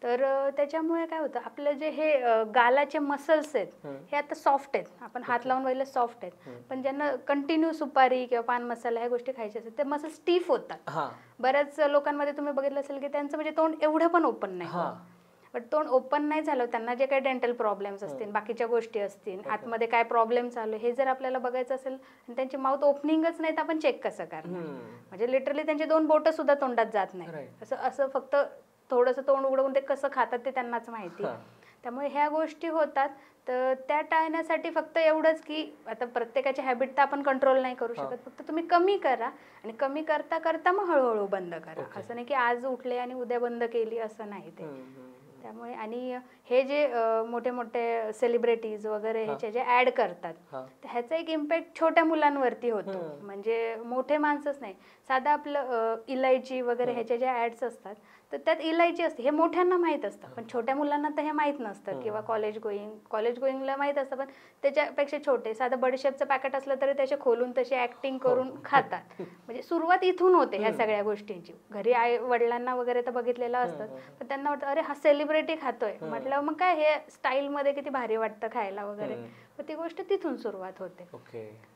तर त्याच्यामुळे काय होतं, आपलं जे हे गालाचे मसल्स आहेत हे आता सॉफ्ट आहेत, आपण हात लावून पाहिलं सॉफ्ट आहेत, पण ज्यांना कंटिन्यू सुपारी किंवा पान मसाला ह्या गोष्टी खायच्या असतात ते मसल स्टीफ होतात. बऱ्याच लोकांमध्ये तुम्ही बघितलं असेल की त्यांचं म्हणजे तोंड एवढं पण ओपन नाही, पण तोंड ओपन नाही झालं, त्यांना जे काही डेंटल प्रॉब्लेम्स असतील, बाकीच्या गोष्टी असतील, आतमध्ये काय प्रॉब्लेम चालू हे जर आपल्याला बघायचं असेल आणि त्यांची माउथ ओपनिंगच नाही तर आपण चेक कसं करणार? म्हणजे लिटरली त्यांची 2 बोटं सुद्धा तोंडात जात नाही, असं फक्त थोडंसं तोंड उघडवून ते कसं खातात ते त्यांनाच माहिती. त्यामुळे ह्या गोष्टी होतात. तर त्या टाळण्यासाठी फक्त एवढंच की आता प्रत्येकाची हॅबिट तर आपण कंट्रोल नाही करू शकत, फक्त तुम्ही कमी करा आणि कमी करता करता मग हळूहळू बंद करा. असं नाही की आज उठले आणि उद्या बंद केली असं नाही ते. त्यामुळे आणि हे जे मोठे मोठे सेलिब्रिटीज वगैरे ह्याचे जे ऍड करतात तर ह्याचा एक इम्पॅक्ट छोट्या मुलांवरती होतो. म्हणजे मोठे माणसंच नाही, साधा आपलं इलायची वगैरे ह्याचे जे ऍड्स असतात तर त्यात इलायची असते, हे मोठ्यांना माहीत असतं, पण छोट्या मुलांना तर हे माहीत नसतं. किंवा कॉलेज गोईंगला माहीत असतं, पण त्याच्यापेक्षा छोटे साधं बडीशेपचं पॅकेट असलं तरी त्याचे खोलून तशी ऍक्टिंग करून खातात. म्हणजे सुरुवात इथून होते ह्या सगळ्या गोष्टींची. घरी आई वडिलांना वगैरे तर बघितलेलं असतं, पण त्यांना वाटतं अरे हा सेलिब्रिटी खातोय म्हटलं मग काय हे स्टाईल मध्ये किती भारी वाटतं खायला वगैरे. तर ती गोष्ट तिथून सुरुवात होते.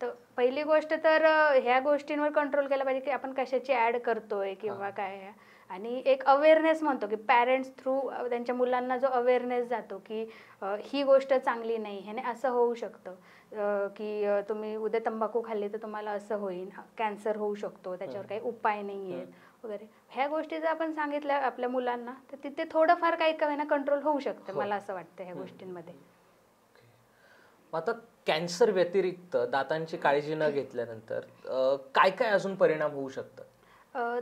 तर पहिली गोष्ट तर ह्या गोष्टींवर कंट्रोल केला पाहिजे की आपण कशाची ऍड करतोय किंवा काय. आणि एक अवेअरनेस म्हणतो की पॅरेंट्स थ्रू त्यांच्या मुलांना जो अवेअरनेस जातो की ही गोष्ट चांगली नाही, ह्याने असं होऊ शकतं की तुम्ही उद्या तंबाखू खाल्ली तर तुम्हाला असं होईल, कॅन्सर होऊ शकतो, त्याच्यावर काही उपाय नाही आहेत वगैरे. ह्या गोष्टी जर आपण सांगितल्या आपल्या मुलांना तर तिथे थोडंफार काही का होईना कंट्रोल होऊ शकतं, मला असं वाटतं ह्या गोष्टींमध्ये. आता कॅन्सर व्यतिरिक्त दातांची काळजी न घेतल्यानंतर काय काय अजून परिणाम होऊ शकतात?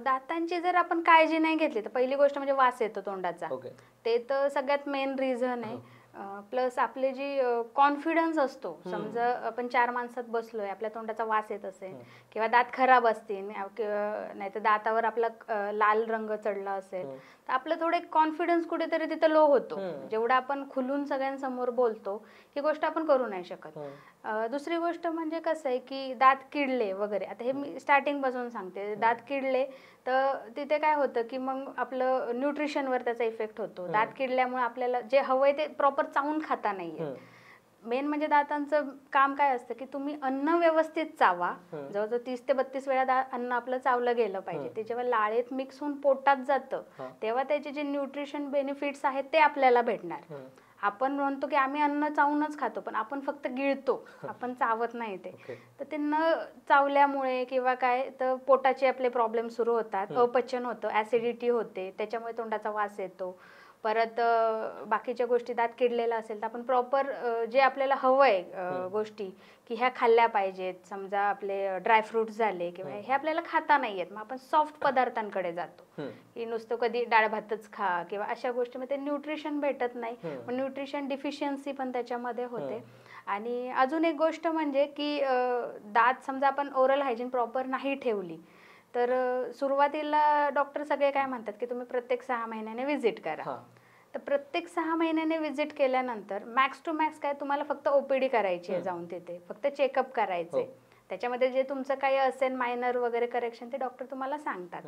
दातांची जर आपण काळजी नाही घेतली तर पहिली गोष्ट म्हणजे वास येतो तोंडाचा, ते तर सगळ्यात मेन रिझन आहे. प्लस आपले जी कॉन्फिडन्स असतो, समजा आपण 4 माणसात बसलोय, आपल्या तोंडाचा वास येत असेल किंवा दात खराब असतील नाही तर दातावर आपला लाल रंग चढला असेल तर आपलं थोडं कॉन्फिडन्स कुठेतरी तिथं लो होतो. जेवढं आपण खुलून सगळ्यांसमोर बोलतो ही गोष्ट आपण करू नाही शकत. दुसरी गोष्ट म्हणजे कसं आहे की दात किडले वगैरे, आता हे मी स्टार्टिंग पासून सांगते, दात किडले तर तिथे काय होतं की मग आपलं न्यूट्रिशनवर त्याचा इफेक्ट होतो. दात किडल्यामुळे आपल्याला जे हवंय ते प्रॉपर चावून खाता नाहीये. मेन म्हणजे दातांचं काम काय असतं की तुम्ही अन्न व्यवस्थित चावा, जवळजवळ 30 ते 32 वेळा अन्न आपलं चावलं गेलं पाहिजे. ते जेव्हा लाळेत मिक्स होऊन पोटात जातं तेव्हा त्याचे जे न्यूट्रिशन बेनिफिट्स आहेत ते आपल्याला भेटणार. आपण म्हणतो की आम्ही अन्न चावूनच खातो, पण आपण फक्त गिळतो, आपण चावत नाही ते. तर ते न चावल्यामुळे किंवा काय तर पोटाचे आपले प्रॉब्लेम सुरू होतात, अपचन होतं, ऍसिडिटी होते, त्याच्यामुळे तोंडाचा वास येतो. परत बाकीच्या गोष्टी, दात किडलेला असेल तर आपण प्रॉपर जे आपल्याला हवंय गोष्टी की ह्या खाल्ल्या पाहिजेत, समजा आपले ड्रायफ्रुट्स झाले किंवा हे आपल्याला खाता नाही येत, मग आपण सॉफ्ट पदार्थांकडे जातो की नुसतं कधी डाळ भातच खा किंवा अशा गोष्टीमध्ये न्यूट्रिशन भेटत नाही, मग न्यूट्रिशन डिफिशियन्सी पण त्याच्यामध्ये होते. आणि अजून एक गोष्ट म्हणजे की दात समजा आपण ओरल हायजीन प्रॉपर नाही ठेवली तर सुरुवातीला डॉक्टर सगळे काय म्हणतात की तुम्ही प्रत्येक 6 महिन्याने व्हिजिट करा. तर प्रत्येक 6 महिन्याने व्हिजिट केल्यानंतर मॅक्स टू मॅक्स काय तुम्हाला फक्त ओपीडी करायची आहे, जाऊन तिथे फक्त चेकअप करायचंय. त्याच्यामध्ये जे तुमचं काही असेल मायनर वगैरे करेक्शन ते डॉक्टर तुम्हाला सांगतात.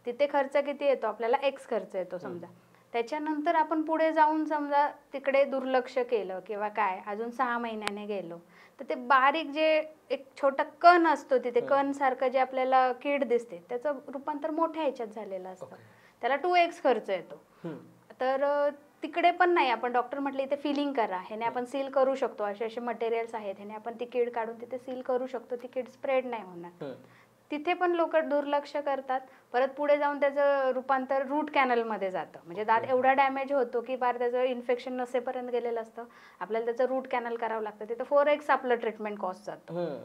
तिथे खर्च किती येतो आपल्याला, एक्स खर्च येतो समजा. त्याच्यानंतर आपण पुढे जाऊन समजा तिकडे दुर्लक्ष केलं किंवा काय अजून 6 महिन्याने गेलो तर ते बारीक जे एक छोटा कण असतो तिथे, कण सारखं जे आपल्याला कीड दिसते त्याचं रूपांतर मोठ्या ह्याच्यात झालेलं असतं, त्याला 2x खर्च येतो. तर तिकडे पण नाही, आपण डॉक्टर म्हटले इथे फिलिंग करा, ह्याने आपण सील करू शकतो, असे असे मटेरियल्स आहेत, ह्याने आपण ती कीड काढून तिथे सील करू शकतो, ती कीड स्प्रेड नाही होणार. तिथे पण लोक दुर्लक्ष करतात. परत पुढे जाऊन त्याचं रूपांतर रूट कॅनलमध्ये जातं, म्हणजे दात एवढा डॅमेज होतो की बार त्याचं इन्फेक्शन नसेपर्यंत गेलेलं असतं, आपल्याला त्याचं रूट कॅनल करावं लागतं. तिथं 4x आपलं ट्रीटमेंट कॉस्ट जातं.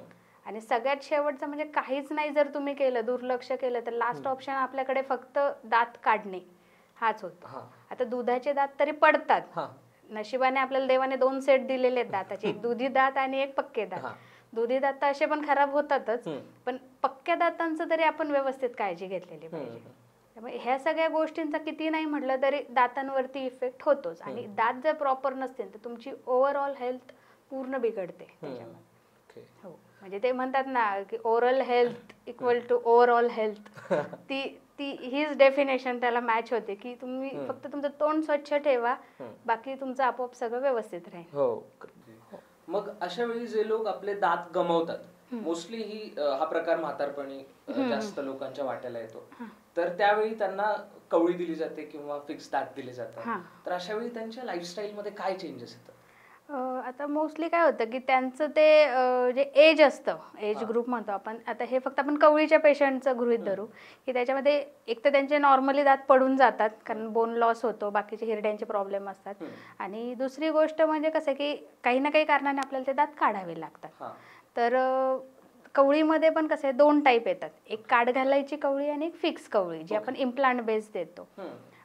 आणि सगळ्यात शेवटचं म्हणजे काहीच नाही जर तुम्ही केलं, दुर्लक्ष केलं, तर लास्ट ऑप्शन आपल्याकडे फक्त दात काढणे हाच होतो. आता दुधाचे दात तरी पडतात, नशिबाने आपल्याला देवाने 2 सेट दिलेले आहेत दाताचे, एक दुधी दात आणि एक पक्के दात. दुधी दात असे पण खराब होतातच, पण पक्क्या दातांचं तरी आपण व्यवस्थित काळजी घेतलेली पाहिजे. त्यामुळे ह्या सगळ्या गोष्टींचा किती नाही म्हटलं तरी दातांवरती इफेक्ट होतोच. आणि दात जर प्रॉपर नसतील तर तुमची ओव्हरऑल हेल्थ पूर्ण बिघडते त्याच्यामध्ये. हो, म्हणजे ते म्हणतात ना की oral health equal to overall health, ती हीच डेफिनेशन त्याला मॅच होते की तुम्ही फक्त तुमचं तोंड स्वच्छ ठेवा, बाकी तुमचं आपोआप सगळं व्यवस्थित राहील. हो. मग अशा वेळी जे लोक आपले दात गमावतात, मोस्टली हा प्रकार म्हातारपणी जास्त लोकांच्या वाट्याला येतो, तर त्यावेळी त्यांना कवळी दिली जाते किंवा फिक्स दात दिले जातात, तर अशा वेळी त्यांच्या लाईफस्टाईल मध्ये काय चेंजेस येतात? आता मोस्टली काय होतं की त्यांचं ते जे एज असतं, एज ग्रुप म्हणतो आपण, आता हे फक्त आपण कवळीच्या पेशंटचं गृहीत धरू की त्याच्यामध्ये एक तर त्यांचे नॉर्मली दात पडून जातात कारण बोन लॉस होतो, बाकीचे हिरड्यांचे प्रॉब्लेम असतात, आणि दुसरी गोष्ट म्हणजे कसं की काही ना काही कारणाने आपल्याला ते दात काढावे लागतात. तर कवळीमध्ये पण कसं आहे, 2 टाईप येतात, एक काढ घालायची कवळी आणि एक फिक्स कवळी जी आपण इम्प्लांट बेस देतो.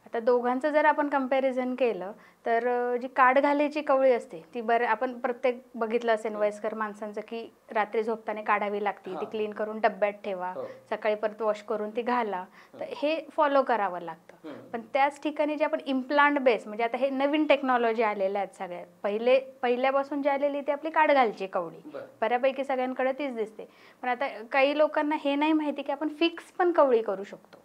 आता दोघांचं जर आपण कंपॅरिझन केलं तर जी काढ घालायची कवळी असते ती आपण प्रत्येक बघितलं असेल वयस्कर माणसांचं की रात्री झोपताना काढावी लागते, ती क्लीन करून डब्यात ठेवा, सकाळी परत वॉश करून ती घाला, तर हे फॉलो करावं लागतं. पण त्याच ठिकाणी जे आपण इम्प्लांट बेस, म्हणजे आता हे नवीन टेक्नॉलॉजी आलेल्या आहेत सगळ्या, पहिल्यापासून जी आलेली ती आपली काढ घालची कवळी, बऱ्यापैकी सगळ्यांकडे तीच दिसते. पण आता काही लोकांना हे नाही माहिती की आपण फिक्स पण कवळी करू शकतो.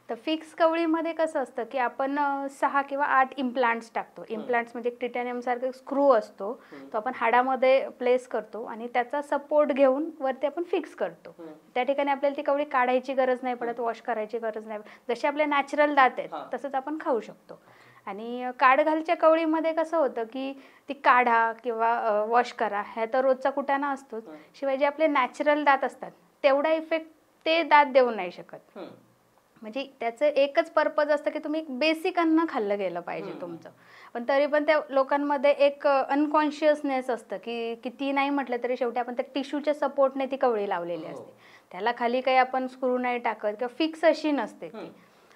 तर फिक्स कवळीमध्ये कसं असतं की आपण 6 किंवा 8 इम्प्लांट्स टाकतो. इम्प्लांट्स म्हणजे टिटॅनियम सारखा स्क्रू असतो, तो आपण हाडामध्ये प्लेस करतो आणि त्याचा सपोर्ट घेऊन वरती आपण फिक्स करतो. त्या ठिकाणी आपल्याला ती कवळी काढायची गरज नाही पडत, वॉश करायची गरज नाही, जसे आपले नॅचरल दात आहेत तसंच आपण खाऊ शकतो. आणि काढ घालच्या कवळीमध्ये कसं होतं की ती काढा किंवा वॉश करा ह्या तर रोजचा कुटाणा असतोच, शिवाय जे आपले नॅचरल दात असतात तेवढा इफेक्ट ते दात देऊ नाही शकत. म्हणजे त्याचं एकच पर्पज असतं की तुम्ही एक बेसिक अन्न खाल्लं गेलं पाहिजे तुमचं. पण तरी पण त्या लोकांमध्ये एक अनकॉन्शियसनेस असतं की किती नाही म्हटलं तरी शेवटी आपण त्या टिश्यूच्या सपोर्टने ती कवळी लावलेली असते, त्याला खाली काही आपण स्क्रू नाही टाकत किंवा फिक्स अशी नसते ती.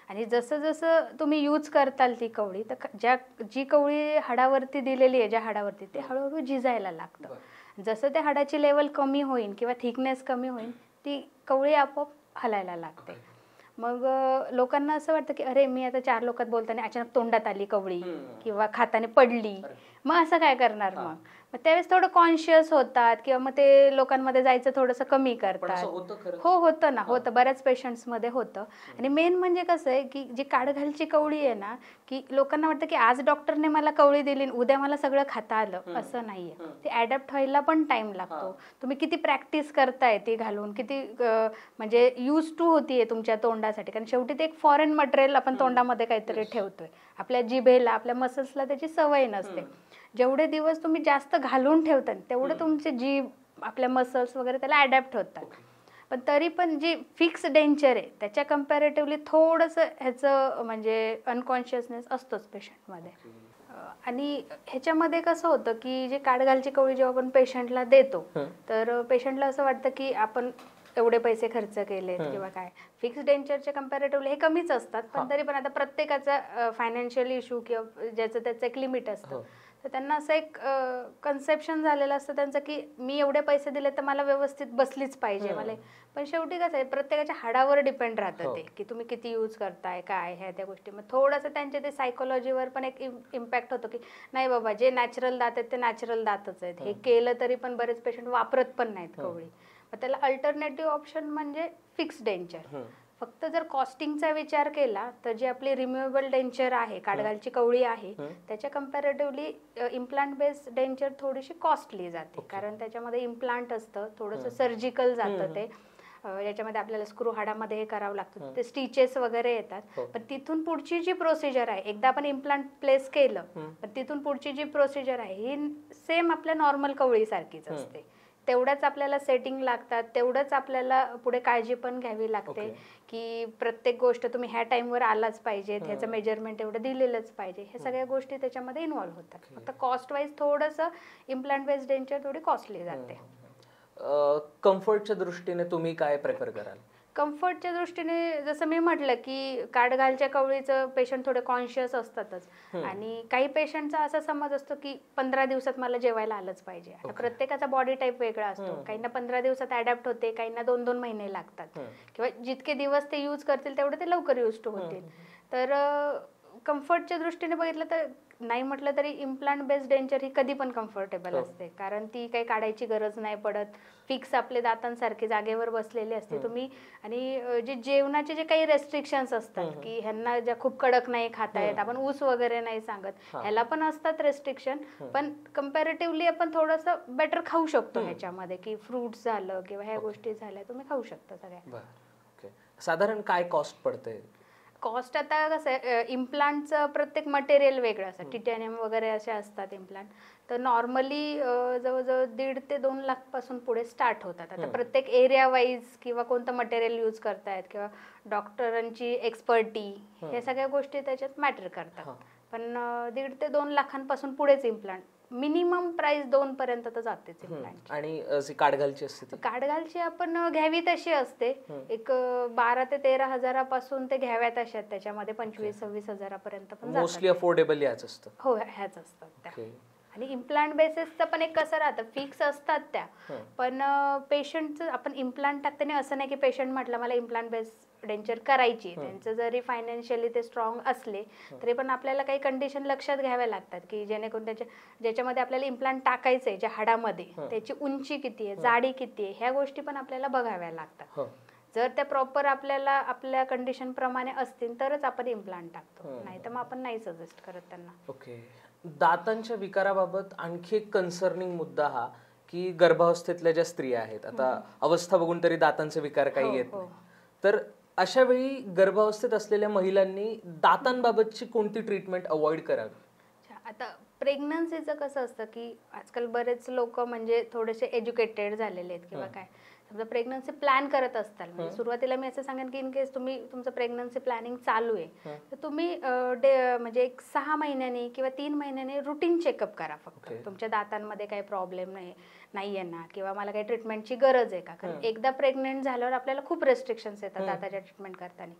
आणि जसं जसं तुम्ही यूज करताल ती कवळी, तर जी कवळी हाडावरती दिलेली आहे, ज्या हाडावरती, ते हळूहळू झिजायला लागतं. जसं त्या हाडाची लेवल कमी होईल किंवा थिकनेस कमी होईल, ती कवळी आपोआप हलायला लागते. मग लोकांना असं वाटतं की अरे मी आता 4 लोकात बोलताना अचानक तोंडात आली कवळी किंवा खाताने पडली, मग असं काय करणार. मग त्यावेळेस थोडं कॉन्शियस होतात किंवा मग ते लोकांमध्ये जायचं थोडंसं कमी करतात. हो, होतं ना, होतं, बऱ्याच पेशंट्समध्ये होतं. आणि मेन म्हणजे कसं आहे की जी काढ घालची कवळी आहे ना, की लोकांना वाटतं की आज डॉक्टरने मला कवळी दिली उद्या मला सगळं खाता आलं, असं नाहीये. ते ॲडॅप्ट व्हायला पण टाइम लागतो. तुम्ही किती प्रॅक्टिस करताय ती घालून, किती म्हणजे यूज टू होतीये तुमच्या तोंडासाठी, कारण शेवटी ते एक फॉरेन मटेरियल आपण तोंडामध्ये काहीतरी ठेवतोय. आपल्या जिभेला, आपल्या मसल्सला त्याची सवय नसते. जेवढे दिवस तुम्ही जास्त घालून ठेवता तेवढं तुमचे जीभ, आपल्या मसल्स वगैरे त्याला अडॅप्ट होतात. पण तरी पण जी फिक्स डेंचर आहे त्याच्या कम्पॅरेटिव्हली थोडंसं ह्याचं म्हणजे अनकॉन्शियसनेस असतोच पेशंटमध्ये. आणि ह्याच्यामध्ये कसं होतं की जे काढ घालची कवळी जेव्हा आपण पेशंटला देतो तर पेशंटला असं वाटतं की आपण एवढे पैसे खर्च केलेत किंवा काय. फिक्स डेंचरच्या कम्पॅरेटिव्हली हे कमीच असतात, पण तरी पण आता प्रत्येकाचा फायनान्शियल इश्यू किंवा ज्याचं त्याचं एक लिमिट असतं, तर त्यांना असं एक कन्सेप्शन झालेलं असतं त्यांचं की मी एवढे पैसे दिले तर मला व्यवस्थित बसलीच पाहिजे मला. पण शेवटी कसं आहे, प्रत्येकाच्या हाडावर डिपेंड राहतं ते की तुम्ही किती यूज करताय काय ह्या त्या गोष्टी. मग थोडंसं त्यांच्या ते सायकोलॉजीवर पण एक इम्पॅक्ट होतो की नाही बाबा, जे नॅचरल दात आहेत ते नॅचरल दातच आहेत, हे केलं तरी पण बरेच पेशंट वापरत पण नाहीत कवळी. मग त्याला अल्टरनेटिव्ह ऑप्शन म्हणजे फिक्स डेंचर. फक्त जर कॉस्टिंगचा विचार केला तर जी आपली रिम्युएबल डेंचर आहे, काढघालची कवळी आहे, त्याच्या कम्पॅरेटिव्हली इम्प्लांट बेस्ड डेंचर थोडीशी कॉस्टली जाते, कारण त्याच्यामध्ये इम्प्लांट असतं, थोडंसं सर्जिकल जातं ते, याच्यामध्ये आपल्याला स्क्रू हाडामध्ये हे करावं लागतं, ते स्टिचेस वगैरे येतात. पण तिथून पुढची जी प्रोसिजर आहे, एकदा आपण इम्प्लांट प्लेस केलं पण तिथून पुढची जी प्रोसिजर आहे ही सेम आपल्या नॉर्मल कवळीसारखीच असते. तेवढंच आपल्याला सेटिंग लागतात, तेवढंच आपल्याला पुढे काळजी पण घ्यावी लागते की प्रत्येक गोष्ट तुम्ही ह्या टाइमवर आलाच पाहिजे, ह्याचं मेजरमेंट एवढं दिलेलंच पाहिजे, हे सगळ्या गोष्टी त्याच्यामध्ये इन्व्हॉल्व्ह होतात. फक्त कॉस्ट वाईज थोडंसं इम्प्लांट बेस्ड डेंचर थोडी कॉस्टली जाते. कम्फर्टच्या दृष्टीने तुम्ही काय प्रेफर कराल? कम्फर्टच्या दृष्टीने जसं मी म्हटलं की काढघालच्या कवळीचं पेशंट थोडे कॉन्शियस असतातच, आणि काही पेशंटचा असा समज असतो की 15 दिवसात मला जेवायला आलंच पाहिजे. आता प्रत्येकाचा बॉडी टाईप वेगळा असतो, काहींना 15 दिवसात अडॅप्ट होते, काहींना 2-2 महिने लागतात, किंवा जितके दिवस ते यूज करतील तेवढे ते लवकर यूज टू होतील. तर कम्फर्टच्या दृष्टीने बघितलं तर नाही म्हटलं तरी इम्प्लांट बेस्ड डेंचर ही कधी पण कम्फर्टेबल असते, कारण ती काही काढायची गरज नाही पडत. फिक्स आपले दातांसारखे जागेवर बसलेले असते तुम्ही. आणि जे जेवणाचे जे काही रेस्ट्रिक्शन्स असतात की ह्यांना ज्या खूप कडक नाही खाता येत, आपण ऊस वगैरे नाही सांगत, ह्याला पण असतात रेस्ट्रिक्शन, पण कम्पॅरेटिव्हली आपण थोडंसं बेटर खाऊ शकतो ह्याच्यामध्ये, की फ्रुट्स झालं किंवा ह्या गोष्टी झाल्या तुम्ही खाऊ शकता सगळ्या. साधारण काय कॉस्ट पडते? कॉस्ट आता कसं आहे, इम्प्लांटचं प्रत्येक मटेरियल वेगळं असतं. टिटॅनियम वगैरे असे असतात इम्प्लांट, तर नॉर्मली जवळजवळ 1.5 ते 2 लाख पासून पुढे स्टार्ट होतात. आता प्रत्येक एरिया वाईज किंवा कोणतं मटेरियल यूज करतायत किंवा डॉक्टरांची एक्सपर्टी, हे सगळ्या गोष्टी त्याच्यात मॅटर करतात. पण 1.5 ते 2 लाखांपासून पुढेच इम्प्लांट, मिनिमम प्राइस 2 पर्यंत तर जातेच इम्प्लांट. आणि काढघालची असते? काढघालची आपण घ्यावी तशी असते, एक 12 ते 13 हजारापासून ते घ्याव्यात अशा, त्याच्यामध्ये 25-26 हजारापर्यंत पण मोस्टली अफोर्डेबल याच असतं. हो, ह्याच असतात त्या. आणि इम्प्लांट बेसिसचं पण एक कसं राहतं, फिक्स असतात त्या, पण पेशंटचं आपण इम्प्लांट टाकताना असं नाही की पेशंट म्हटलं मला इम्प्लांट बेस डेंचर करायची, त्यांचं जरी फायनान्शियली ते स्ट्रॉंग असले तरी पण आपल्याला काही कंडिशन लक्षात घ्याव्या लागतात, की जेणेकरून ज्याच्यामध्ये आपल्याला इम्प्लांट टाकायचंय, ज्या हाडामध्ये, त्याची उंची किती आहे, जाडी किती आहे, ह्या गोष्टी पण आपल्याला बघाव्या लागतात. जर त्या प्रॉपर आपल्याला आपल्या कंडिशन प्रमाणे असतील तरच आपण इम्प्लांट टाकतो, नाही तर मग आपण नाही सजेस्ट करत त्यांना. ओके. दातांच्या विकाराबाबत आणखी एक कन्सर्निंग मुद्दा हा, की गर्भावस्थेतल्या ज्या स्त्रिया आहेत, आता अवस्था बघून तरी दातांचे विकार काही येत नाही, तर अशा वेळी गर्भावस्थेत असलेल्या महिलांनी दातांबाबतची कोणती ट्रीटमेंट अवॉइड करावी? आता प्रेग्नन्सीचं कसं असतं की आजकाल बरेच लोक म्हणजे थोडेसे एज्युकेटेड झालेले आहेत किंवा काय, समजा प्रेग्नन्सी प्लॅन करत असताल, म्हणजे सुरुवातीला मी असं सांगेन की इन केस तुमचं प्रेग्नन्सी प्लॅनिंग चालू आहे तर तुम्ही म्हणजे एक 6 महिन्यांनी किंवा 3 महिन्यांनी रुटीन चेकअप करा फक्त. तुमच्या दातांमध्ये काही प्रॉब्लेम नाहीये ना, किंवा मला काही ट्रीटमेंटची गरज आहे का, कारण एकदा प्रेग्नेंट झाल्यावर आपल्याला खूप रेस्ट्रिक्शन्स येतात दाताच्या ट्रीटमेंट करताना.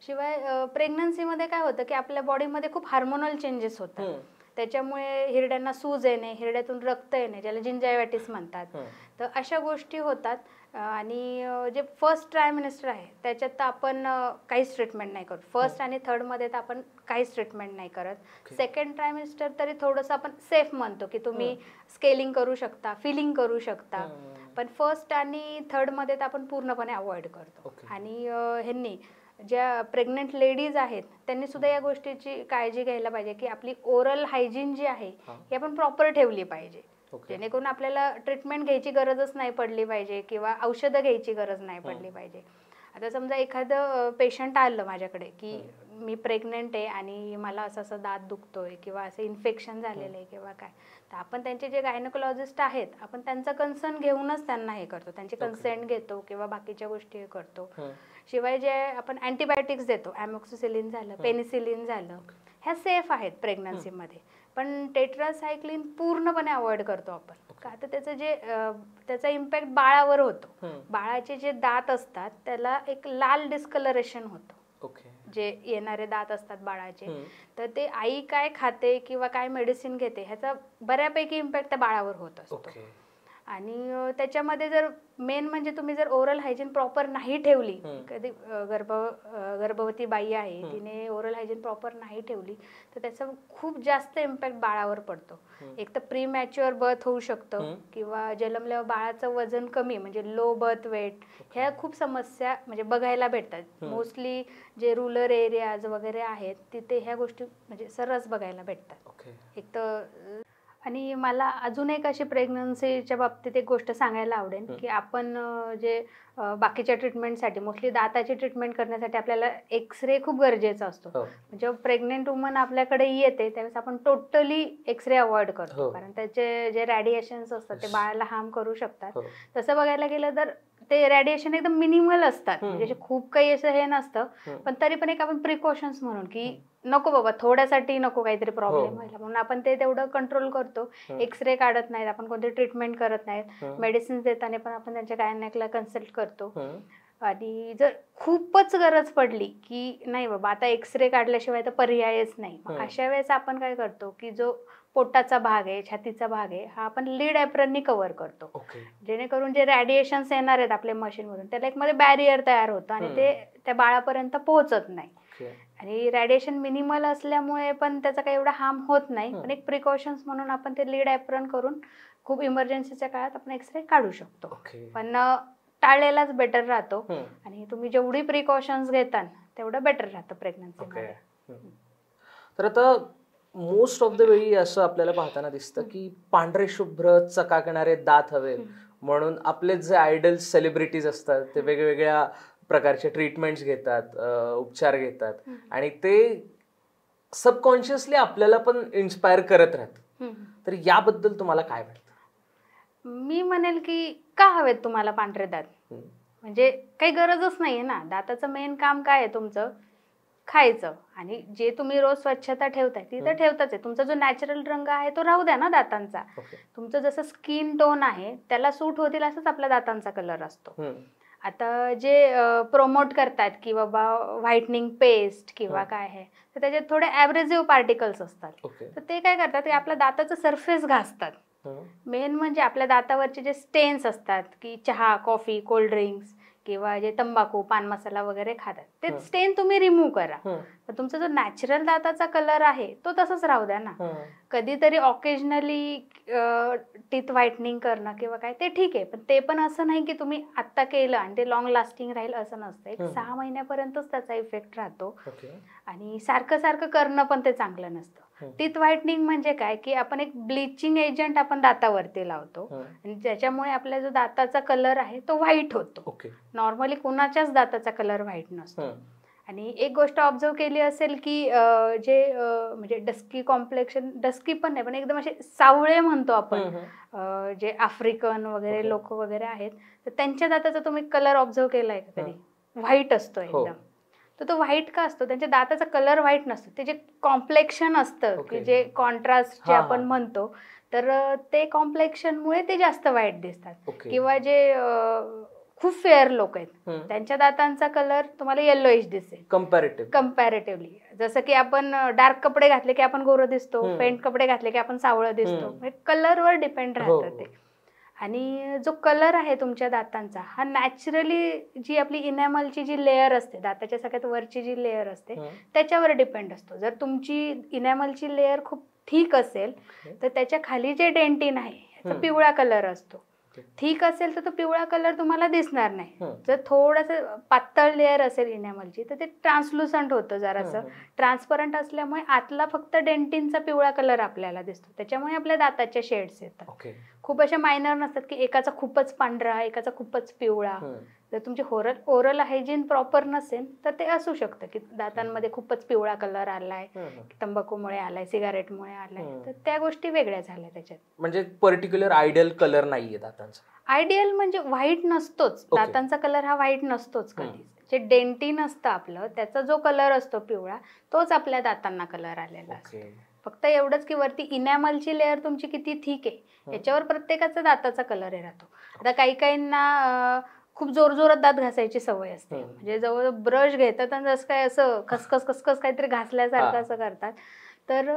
शिवाय प्रेग्नन्सीमध्ये काय होतं की आपल्या बॉडीमध्ये खूप हार्मोनल चेंजेस होतात, त्याच्यामुळे हिरड्यांना सूज येणे, हिरड्यातून रक्त येणे, ज्याला जिंजायव्हायटिस म्हणतात, तर अशा गोष्टी होतात. आणि जे फर्स्ट ट्रायमिनिस्टर आहे त्याच्यात तर आपण काहीच ट्रीटमेंट नाही करत. फर्स्ट आणि थर्डमध्ये तर आपण काहीच ट्रीटमेंट नाही करत. सेकंड ट्रायमिनिस्टर तरी थोडंसं आपण सेफ म्हणतो की तुम्ही स्केलिंग करू शकता, फिलिंग करू शकता, पण फर्स्ट आणि थर्डमध्ये तर आपण पूर्णपणे अवॉइड करतो. आणि ह्यांनी ज्या प्रेग्नंट लेडीज आहेत त्यांनी सुद्धा या गोष्टीची काळजी घ्यायला पाहिजे की आपली ओरल हायजीन जी आहे ही आपण प्रॉपर ठेवली पाहिजे, जेणेकरून आपल्याला ट्रीटमेंट घ्यायची गरजच नाही पडली पाहिजे किंवा औषधं घ्यायची गरज नाही पडली पाहिजे. आता समजा एखादं पेशंट आलं माझ्याकडे की मी प्रेग्नंट आहे आणि मला असं दात दुखतोय किंवा असं इन्फेक्शन झालेलं आहे किंवा काय, तर आपण त्यांचे जे गायनोकॉलॉजिस्ट आहेत आपण त्यांचा कन्सर्न घेऊनच त्यांना हे करतो, त्यांची कन्सेंट घेतो किंवा बाकीच्या गोष्टी हे करतो. शिवाय जे आपण अँटीबायोटिक्स देतो, ॲमॉक्सिसिलिन झालं, पेनिसिलिन झालं, ह्या सेफ आहेत प्रेग्नन्सीमध्ये, पण टेट्रासायक्लिन पूर्णपणे अवॉइड करतो आपण, का तर त्याचा इम्पॅक्ट बाळावर होतो. बाळाचे जे दात असतात त्याला एक लाल डिस्कलरेशन होतं, जे येणारे दात असतात बाळाचे, तर ते आई काय खाते किंवा काय मेडिसिन घेते ह्याचा बऱ्यापैकी इम्पॅक्ट त्या बाळावर होत असतो. आणि त्याच्यामध्ये जर मेन म्हणजे तुम्ही जर ओरल हायजीन प्रॉपर नाही ठेवली, कधी गर्भवती बाई आहे तिने ओरल हायजीन प्रॉपर नाही ठेवली तर त्याचा खूप जास्त इम्पॅक्ट बाळावर पडतो. एक तर प्री मॅच्युअर बर्थ होऊ शकतं किंवा जन्मल्यावर बाळाचं वजन कमी म्हणजे लो बर्थ वेट, ह्या खूप समस्या म्हणजे बघायला भेटतात. मोस्टली जे रुरल एरियाज वगैरे आहेत तिथे ह्या गोष्टी म्हणजे सर्रास बघायला भेटतात. एक तर आणि मला अजून एक अशी प्रेग्नन्सीच्या बाबतीत एक गोष्ट सांगायला आवडेल की आपण जे बाकीच्या ट्रीटमेंटसाठी मोस्टली दाताची ट्रीटमेंट करण्यासाठी आपल्याला एक्सरे खूप गरजेचा असतो. म्हणजे प्रेग्नेंट वुमन आपल्याकडे येते त्यावेळेस आपण टोटली एक्सरे अवॉइड करतो, कारण त्याचे जे रॅडिएशन्स असतात ते बाळाला हार्म करू शकतात. तसं बघायला गेलं तर ते रॅडिएशन एकदम मिनिमल असतात, म्हणजे खूप काही असं हे नसतं, पण तरी पण एक आपण प्रिकॉशन्स म्हणून की नको बाबा थोड्यासाठी नको काहीतरी प्रॉब्लेम व्हायला म्हणून आपण ते तेवढं कंट्रोल करतो. एक्सरे काढत नाहीत, आपण कोणती ट्रीटमेंट करत नाहीत, मेडिसिन देताना पण आपण त्यांच्या गायनेकला कन्सल्ट करतो. आणि जर खूपच गरज पडली की नाही बाबा आता एक्सरे काढल्याशिवाय तर पर्यायच नाही, अशा वेळेस आपण काय करतो की जो पोटाचा भाग आहे, छातीचा भाग आहे, हा आपण लीड ॲप्रननी कव्हर करतो, जेणेकरून जे रॅडिएशन्स येणार आहेत आपल्या मशीनमधून त्याला एक मध्ये बॅरियर तयार होतं आणि ते त्या बाळापर्यंत पोहोचत नाही. आणि रेडिएशन मिनिमल असल्यामुळे पण त्याचा काही एवढा हार्म होत नाही, पण एक प्रिकॉशन्स म्हणून आपण ते लीड ॲप्रॉन करून खूप इमर्जन्सीच्या काळात आपण एक्सरे काढू शकतो. पण टाळलेलाच बेटर राहतो आणि तुम्ही जेवढी प्रिकॉशन्स घेताल तेवढं बेटर राहतं प्रेग्नन्सीमध्ये. तर आता मोस्ट ऑफ द वेळी असं आपल्याला पाहताना दिसतं की पांढरे शुभ्र चकाकणारे दात हवे म्हणून आपले जे आयडल सेलिब्रिटीज असतात ते वेगवेगळ्या प्रकारचे ट्रीटमेंट्स घेतात, उपचार घेतात आणि ते सबकॉन्शियसली आपल्याला पण इन्स्पायर करत राहतात. तर याबद्दल तुम्हाला काय वाटतं? मी म्हणेल की का हवेत तुम्हाला पांढरे दात? म्हणजे काही गरजच नाहीये ना. दाताचं मेन काम काय आहे तुमचं? खायचं. आणि जे तुम्ही रोज स्वच्छता ठेवताय ती तर ठेवताच आहे. तुमचा जो नॅचरल रंग आहे तो राहू द्या ना दातांचा. तुमचं जसं स्किन टोन आहे त्याला सूट होतील असंच आपल्या दातांचा कलर असतो. आता जे प्रमोट करतात की बाबा व्हाईटनिंग पेस्ट किंवा काय आहे तर त्याच्यात थोडे ॲब्रेसिव्ह पार्टिकल्स असतात. तर ते काय करतात की आपल्या दाताचं सरफेस घासतात. मेन म्हणजे आपल्या दातावरचे जे स्टेन्स असतात की चहा, कॉफी, कोल्ड ड्रिंक्स किंवा जे तंबाखू, पान मसाला वगैरे खातात ते स्टेन तुम्ही रिमूव्ह करा. तर तुमचा जो नॅचरल दाताचा कलर आहे तो तसंच राहू द्या ना. कधीतरी ऑकेजनली टीथ व्हाईटनिंग करणं किंवा काय ते ठीक आहे, पण ते पण असं नाही की तुम्ही आत्ता केलं आणि ते लॉंग लास्टिंग राहील असं नसतं. एक 6 महिन्यापर्यंतच त्याचा इफेक्ट राहतो आणि सारखं सारखं करणं पण ते चांगलं नसतं. टीथ व्हाईटनिंग म्हणजे काय की आपण एक ब्लिचिंग एजंट आपण दातावरती लावतो आणि त्याच्यामुळे आपला जो दाताचा कलर आहे तो व्हाईट होतो. नॉर्मली कोणाच्याच दाताचा कलर व्हाईट नसतो. आणि एक गोष्ट ऑब्झर्व केली असेल की जे म्हणजे डस्की कॉम्प्लेक्शन, डस्की पण नाही पण एकदम असे सावळे म्हणतो आपण, जे आफ्रिकन वगैरे लोक वगैरे आहेत तर त्यांच्या दाताचा तुम्ही कलर ऑब्झर्व केलाय का कधी? व्हाईट असतो एकदम. तर तो व्हाईट का असतो? त्यांच्या दाताचा कलर व्हाईट नसतो. ते जे कॉम्प्लेक्शन असतं की जे कॉन्ट्रास्ट जे आपण म्हणतो तर ते कॉम्प्लेक्शनमुळे ते जास्त व्हाईट दिसतात. किंवा जे खूप फेअर लोक आहेत त्यांच्या दातांचा कलर तुम्हाला येल्लोइश दिसेल कंपॅरेटिव्हली. जसं की आपण डार्क कपडे घातले की आपण गोरं दिसतो, फेंट कपडे घातले की आपण सावळं दिसतो. कलरवर डिपेंड राहतं ते. आणि जो कलर आहे तुमच्या दातांचा हा नॅचरली जी आपली इनॅमलची जी लेअर असते, दाताच्या सगळ्यात वरची जी लेअर असते त्याच्यावर डिपेंड असतो. जर तुमची इनॅमलची लेअर खूप ठीक असेल तर त्याच्या खाली जे डेंटिन आहे याचा पिवळा कलर असतो. ठीक असेल तर तो पिवळा कलर तुम्हाला दिसणार नाही. जर थोडंसं पातळ लेअर असेल इनॅमलची तर ते ट्रान्सलुसंट होतं, जरासं ट्रान्सपरंट असल्यामुळे आतला फक्त डेंटिनचा पिवळा कलर आपल्याला दिसतो. त्याच्यामुळे आपल्या दाताच्या शेड्स येतात. खूप अशा मायनर नसतात की एकाचा खूपच पांढरा एकाचा खूपच पिवळा. जर तुमची ओरल हायजीन प्रॉपर नसेल तर ते असू शकतं की दातांमध्ये खूपच पिवळा कलर आलाय, तंबाखूमुळे आलाय, सिगारेटमुळे आलाय, तर त्या गोष्टी वेगळ्या झाल्या त्याच्यात. म्हणजे पर्टिक्युलर आयडियल कलर नाहीये दातांचा. आयडियल म्हणजे व्हाईट नसतोच, दातांचा कलर हा व्हाईट नसतोच कधीच. जे डेंटिन असतं आपलं त्याचा जो कलर असतो पिवळा तोच आपल्या दातांना कलर आलेला असतो. फक्त एवढंच की वरती इनॅमलची लेअर तुमची किती थिक आहे याच्यावर प्रत्येकाचा दाताचा कलर राहतो. आता काही काहींना खूप जोरजोरात दात घासायची सवय असते, म्हणजे जवळ ब्रश घेतात आणि जसं काय असं खसखस खसखस काहीतरी घासल्यासारखं असं करतात. तर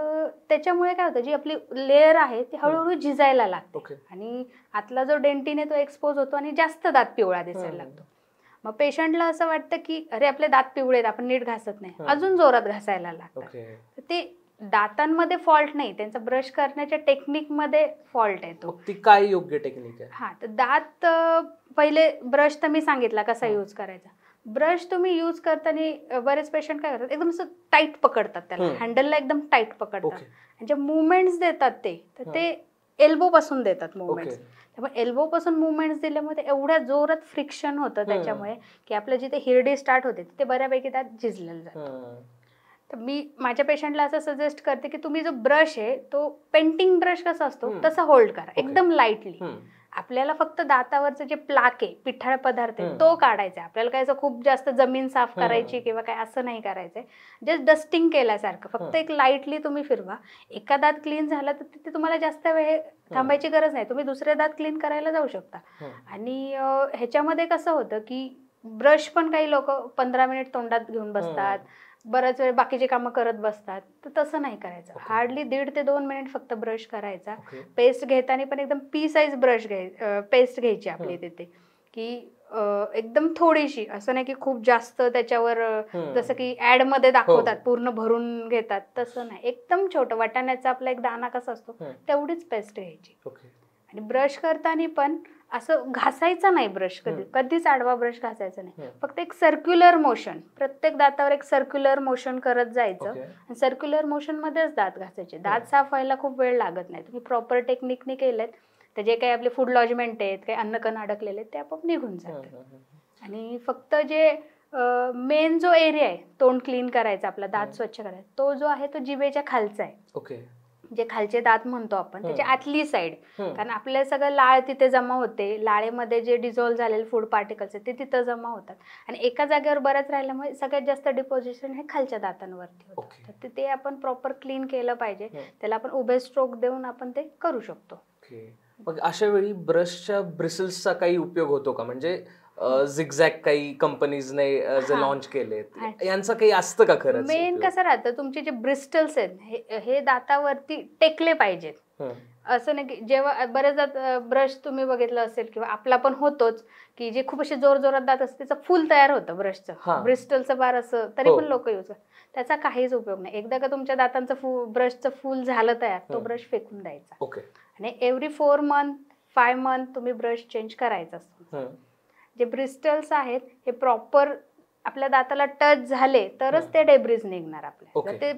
त्याच्यामुळे काय होतं, जी आपली लेअर आहे ती हळूहळू झिजायला लागते आणि आतला जो डेंटिन आहे तो एक्सपोज होतो आणि जास्त दात पिवळा दिसायला लागतो. मग पेशंटला असं वाटतं की अरे आपले दात पिवळे आहेत, आपण नीट घासत नाही, अजून जोरात घासायला लागतात. ते दातांमध्ये फॉल्ट नाही, त्यांचा ब्रश करण्याच्या टेक्निकमध्ये फॉल्ट येतो. ती काय योग्य टेक्निक आहे? हा, तर दात पहिले ब्रश तर मी सांगितला कसा यूज करायचा. ब्रश तुम्ही यूज करताना बरेच पेशंट काय करतात, एकदम असं टाईट पकडतात, त्याला हँडलला एकदम टाईट पकडतात आणि जे मुवमेंट्स देतात ते एल्बो पासून देतात मुवमेंट्स. त्यामुळे एल्बो पासून मुवमेंट्स दिल्यामुळे एवढ्या जोरात फ्रिक्शन होतं त्याच्यामुळे की आपलं जिथे हिरडी स्टार्ट होते तिथे बऱ्यापैकी दात झिजलेलं जातं. तर मी माझ्या पेशंटला असं सजेस्ट करते की तुम्ही जो ब्रश आहे तो पेंटिंग ब्रश कसा असतो तसा होल्ड करा एकदम लाईटली. आपल्याला फक्त दातावरचं जे प्लाक आहे, पिठाळ पदार्थ आहे तो काढायचा. आपल्याला काय असं खूप जास्त जमीन साफ करायची किंवा काय असं नाही करायचंय. जस्ट डस्टिंग केल्यासारखं फक्त एक लाईटली तुम्ही फिरवा. एका दात क्लीन झाला तर तिथे तुम्हाला जास्त वेळ थांबायची गरज नाही, तुम्ही दुसरे दात क्लीन करायला जाऊ शकता. आणि ह्याच्यामध्ये कसं होतं की ब्रश पण काही लोक 15 मिनिट तोंडात घेऊन बसतात, बराच वेळ बाकीचे कामं करत बसतात. तर तसं नाही करायचं. हार्डली 1.5 ते 2 मिनिट फक्त ब्रश करायचा. पेस्ट घेताना पण एकदम पी साईज पेस्ट घ्यायची आपली तिथे, की एकदम थोडीशी, असं नाही की खूप जास्त त्याच्यावर जसं की ऍड मध्ये दाखवतात पूर्ण भरून घेतात तसं नाही, एकदम छोटं वाटाण्याचा आपला एक दाना कसा असतो तेवढीच पेस्ट घ्यायची. आणि ब्रश करताना पण असं घासायचं नाही ब्रश, कधीच आडवा ब्रश घासायचा नाही, फक्त एक सर्क्युलर मोशन, प्रत्येक दातावर एक सर्क्युलर मोशन करत जायचं आणि सर्क्युलर मोशन मध्येच दात घासायचे. दात साफ व्हायला खूप वेळ लागत नाही, तुम्ही प्रॉपर टेक्निकने केलेत तर जे काही आपले फूड लॉजमेंट आहेत, काही अन्नकण अडकलेले आहेत ते आपोआप निघून जातात. आणि फक्त जे मेन जो एरिया आहे तोंड क्लीन करायचा, आपला दात स्वच्छ करायचा, तो जो आहे तो जिभेच्या खालचा आहे. जे खालचे दात म्हणतो आपण त्याची आतली साईड, कारण आपले सगळं लाळ तिथे जमा होते, लाळेमध्ये जे डिझॉल्व्ह झालेले फूड पार्टिकल्स आहेत ते तिथं जमा होतात आणि एका जागेवर बऱ्याच राहिल्यामुळे सगळ्यात जास्त डिपॉझिशन हे खालच्या दातांवरती होतं. तर ते आपण प्रॉपर क्लीन केलं पाहिजे, त्याला आपण उभे स्ट्रोक देऊन आपण ते करू शकतो. मग अशा वेळी ब्रशच्या ब्रिसल्सचा काही उपयोग होतो का? म्हणजे झिगझॅग काही कंपनीजने जे लॉन्च केलेत, यांचं काही असतं का खरंच? मेन कसं राहतं, तुमचे जे ब्रिस्टल्स आहेत हे दातावरती टेकले पाहिजेत. असं नाही की जेव्हा बरेचदा ब्रश तुम्ही बघितलं असेल किंवा आपला पण होतोच की जे खूप असे जोर जोरात दात असते त्याचं फुल तयार होतं ब्रशचं, ब्रिस्टलचं बार असं, तरी पण लोक यूज करतात. त्याचा काहीच उपयोग नाही. एकदा का तुमच्या दातांचं ब्रशचं फुल झालं तयार, तो ब्रश फेकून द्यायचा आणि एव्हरी 4 मंथ 5 मंथ तुम्ही ब्रश चेंज करायचा असतो. जे ब्रिस्टल्स आहेत हे प्रॉपर आपल्या दाताला टच झाले तरच ते डेब्रिज निघणार आपल्या. जर ते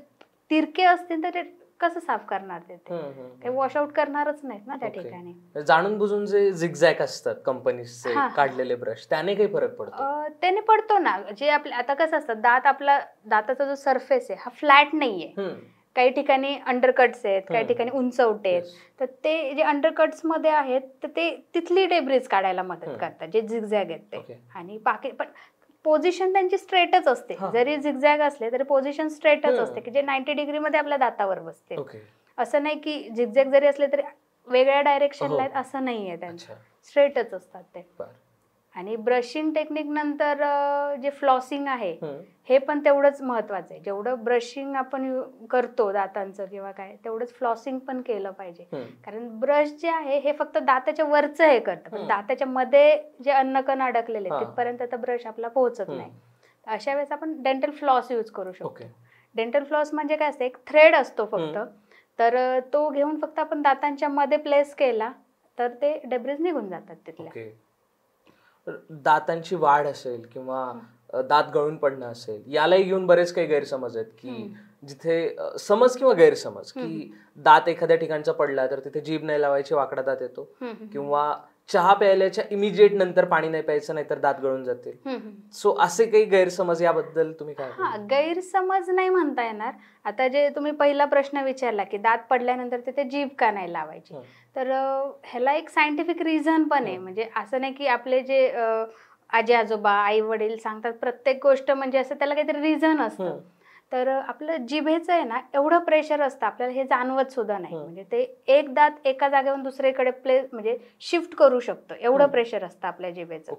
तिरके असतील तर ते कसं साफ करणार? ते काही वॉशआउट करणारच नाहीत ना त्या ठिकाणी. जाणून बुजून जे झिगझॅग असतात कंपनीचे काढलेले ब्रश, त्याने काही फरक पडतो? त्याने पडतो ना. जे आपले आता कसं असतं, आपला दाताचा जो सरफेस आहे हा फ्लॅट नाहीये, काही ठिकाणी अंडरकट्स आहेत, काही ठिकाणी उंचवटे आहेत, तर ते जे अंडरकट्स मध्ये आहेत तर ते तिथली डेब्रिज काढायला मदत करतात जे झिगझॅग आहेत ते. आणि बाकी पण पोझिशन त्यांची स्ट्रेटच असते, जरी झिगझॅग असले तरी पोझिशन स्ट्रेटच असते की जे 90 डिग्री मध्ये आपल्या दातावर बसते. असं नाही की झिगझॅग जरी असले तरी वेगळ्या डायरेक्शनला आहेत असं नाहीये, त्यांचं स्ट्रेटच असतात ते. आणि ब्रशिंग टेक्निक नंतर जे फ्लॉसिंग आहे हे पण तेवढंच महत्वाचं आहे. जेवढं ब्रशिंग आपण करतो दातांचं किंवा काय, तेवढंच फ्लॉसिंग पण केलं पाहिजे. कारण ब्रश जे आहे हे फक्त दाताच्या वरचं हे करतं, पण दाताच्या मध्ये जे अन्नकण अडकलेले तिथपर्यंत तर ब्रश आपला पोहोचत नाही. अशा वेळेस आपण डेंटल फ्लॉस यूज करू शकतो. डेंटल फ्लॉस म्हणजे काय असतं, एक थ्रेड असतो फक्त, तर तो घेऊन फक्त आपण दातांच्या मध्ये प्लेस केला तर ते डेब्रिज निघून जातात तिथल्या. दातांची वाढ असेल किंवा दात गळून पडणं असेल, यालाही घेऊन बरेच काही गैरसमज आहेत की जिथे समज किंवा गैरसमज की दात एखाद्या ठिकाणचा पडला तर तिथे जीभ नाही लावायची, वाकडा दात येतो, किंवा चहा प्यायल्याच्या इमिजिएट नंतर पाणी नाही प्यायचं नाहीतर दात गळून जातील. सो असे काही गैरसमज, याबद्दल तुम्ही काय? गैरसमज नाही म्हणता येणार. आता जे तुम्ही पहिला प्रश्न विचारला की दात पडल्यानंतर तिथे जीभ का नाही लावायची, तर ह्याला एक सायंटिफिक रिझन पण आहे. म्हणजे असं नाही की आपले जे आजी आजोबा आई वडील सांगतात प्रत्येक गोष्ट म्हणजे असं त्याला काहीतरी रिझन असतं. तर आपलं जिभेचं आहे ना एवढं प्रेशर असतं आपल्याला हे जाणवत सुद्धा नाही. म्हणजे ते एक दात एका जागेवरून दुसरीकडे म्हणजे शिफ्ट करू शकतो, एवढं प्रेशर असतं आपल्या जिभेचं.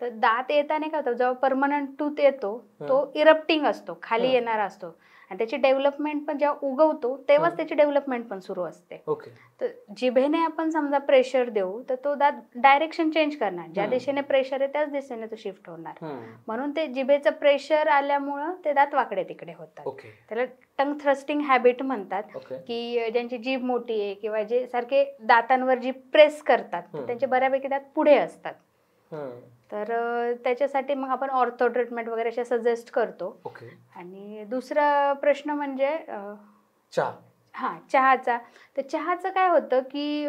तर दात येताना काय होतं, जेव्हा परमनंट टूथ येतो तो इरप्टिंग असतो, खाली येणारा असतो, आणि त्याची डेव्हलपमेंट पण जेव्हा उगवतो तेव्हाच त्याची डेव्हलपमेंट पण सुरू असते. तर जिभेने आपण समजा प्रेशर देऊ तर तो दात डायरेक्शन चेंज करणार, ज्या दिशेने प्रेशर आहे त्याच दिशेने तो शिफ्ट होणार. म्हणून ते जिभेचं प्रेशर आल्यामुळं ते दात वाकडे तिकडे होतात. त्याला टंग थ्रस्टिंग हॅबिट म्हणतात, की ज्यांची जीभ मोठी आहे किंवा जे सारखे दातांवर जीभ प्रेस करतात त्यांचे बऱ्यापैकी दात पुढे असतात. तर त्याच्यासाठी मग आपण ऑर्थो ट्रीटमेंट वगैरे अशा सजेस्ट करतो. आणि दुसरा प्रश्न म्हणजे चहाचा. तर चहाचं काय होतं की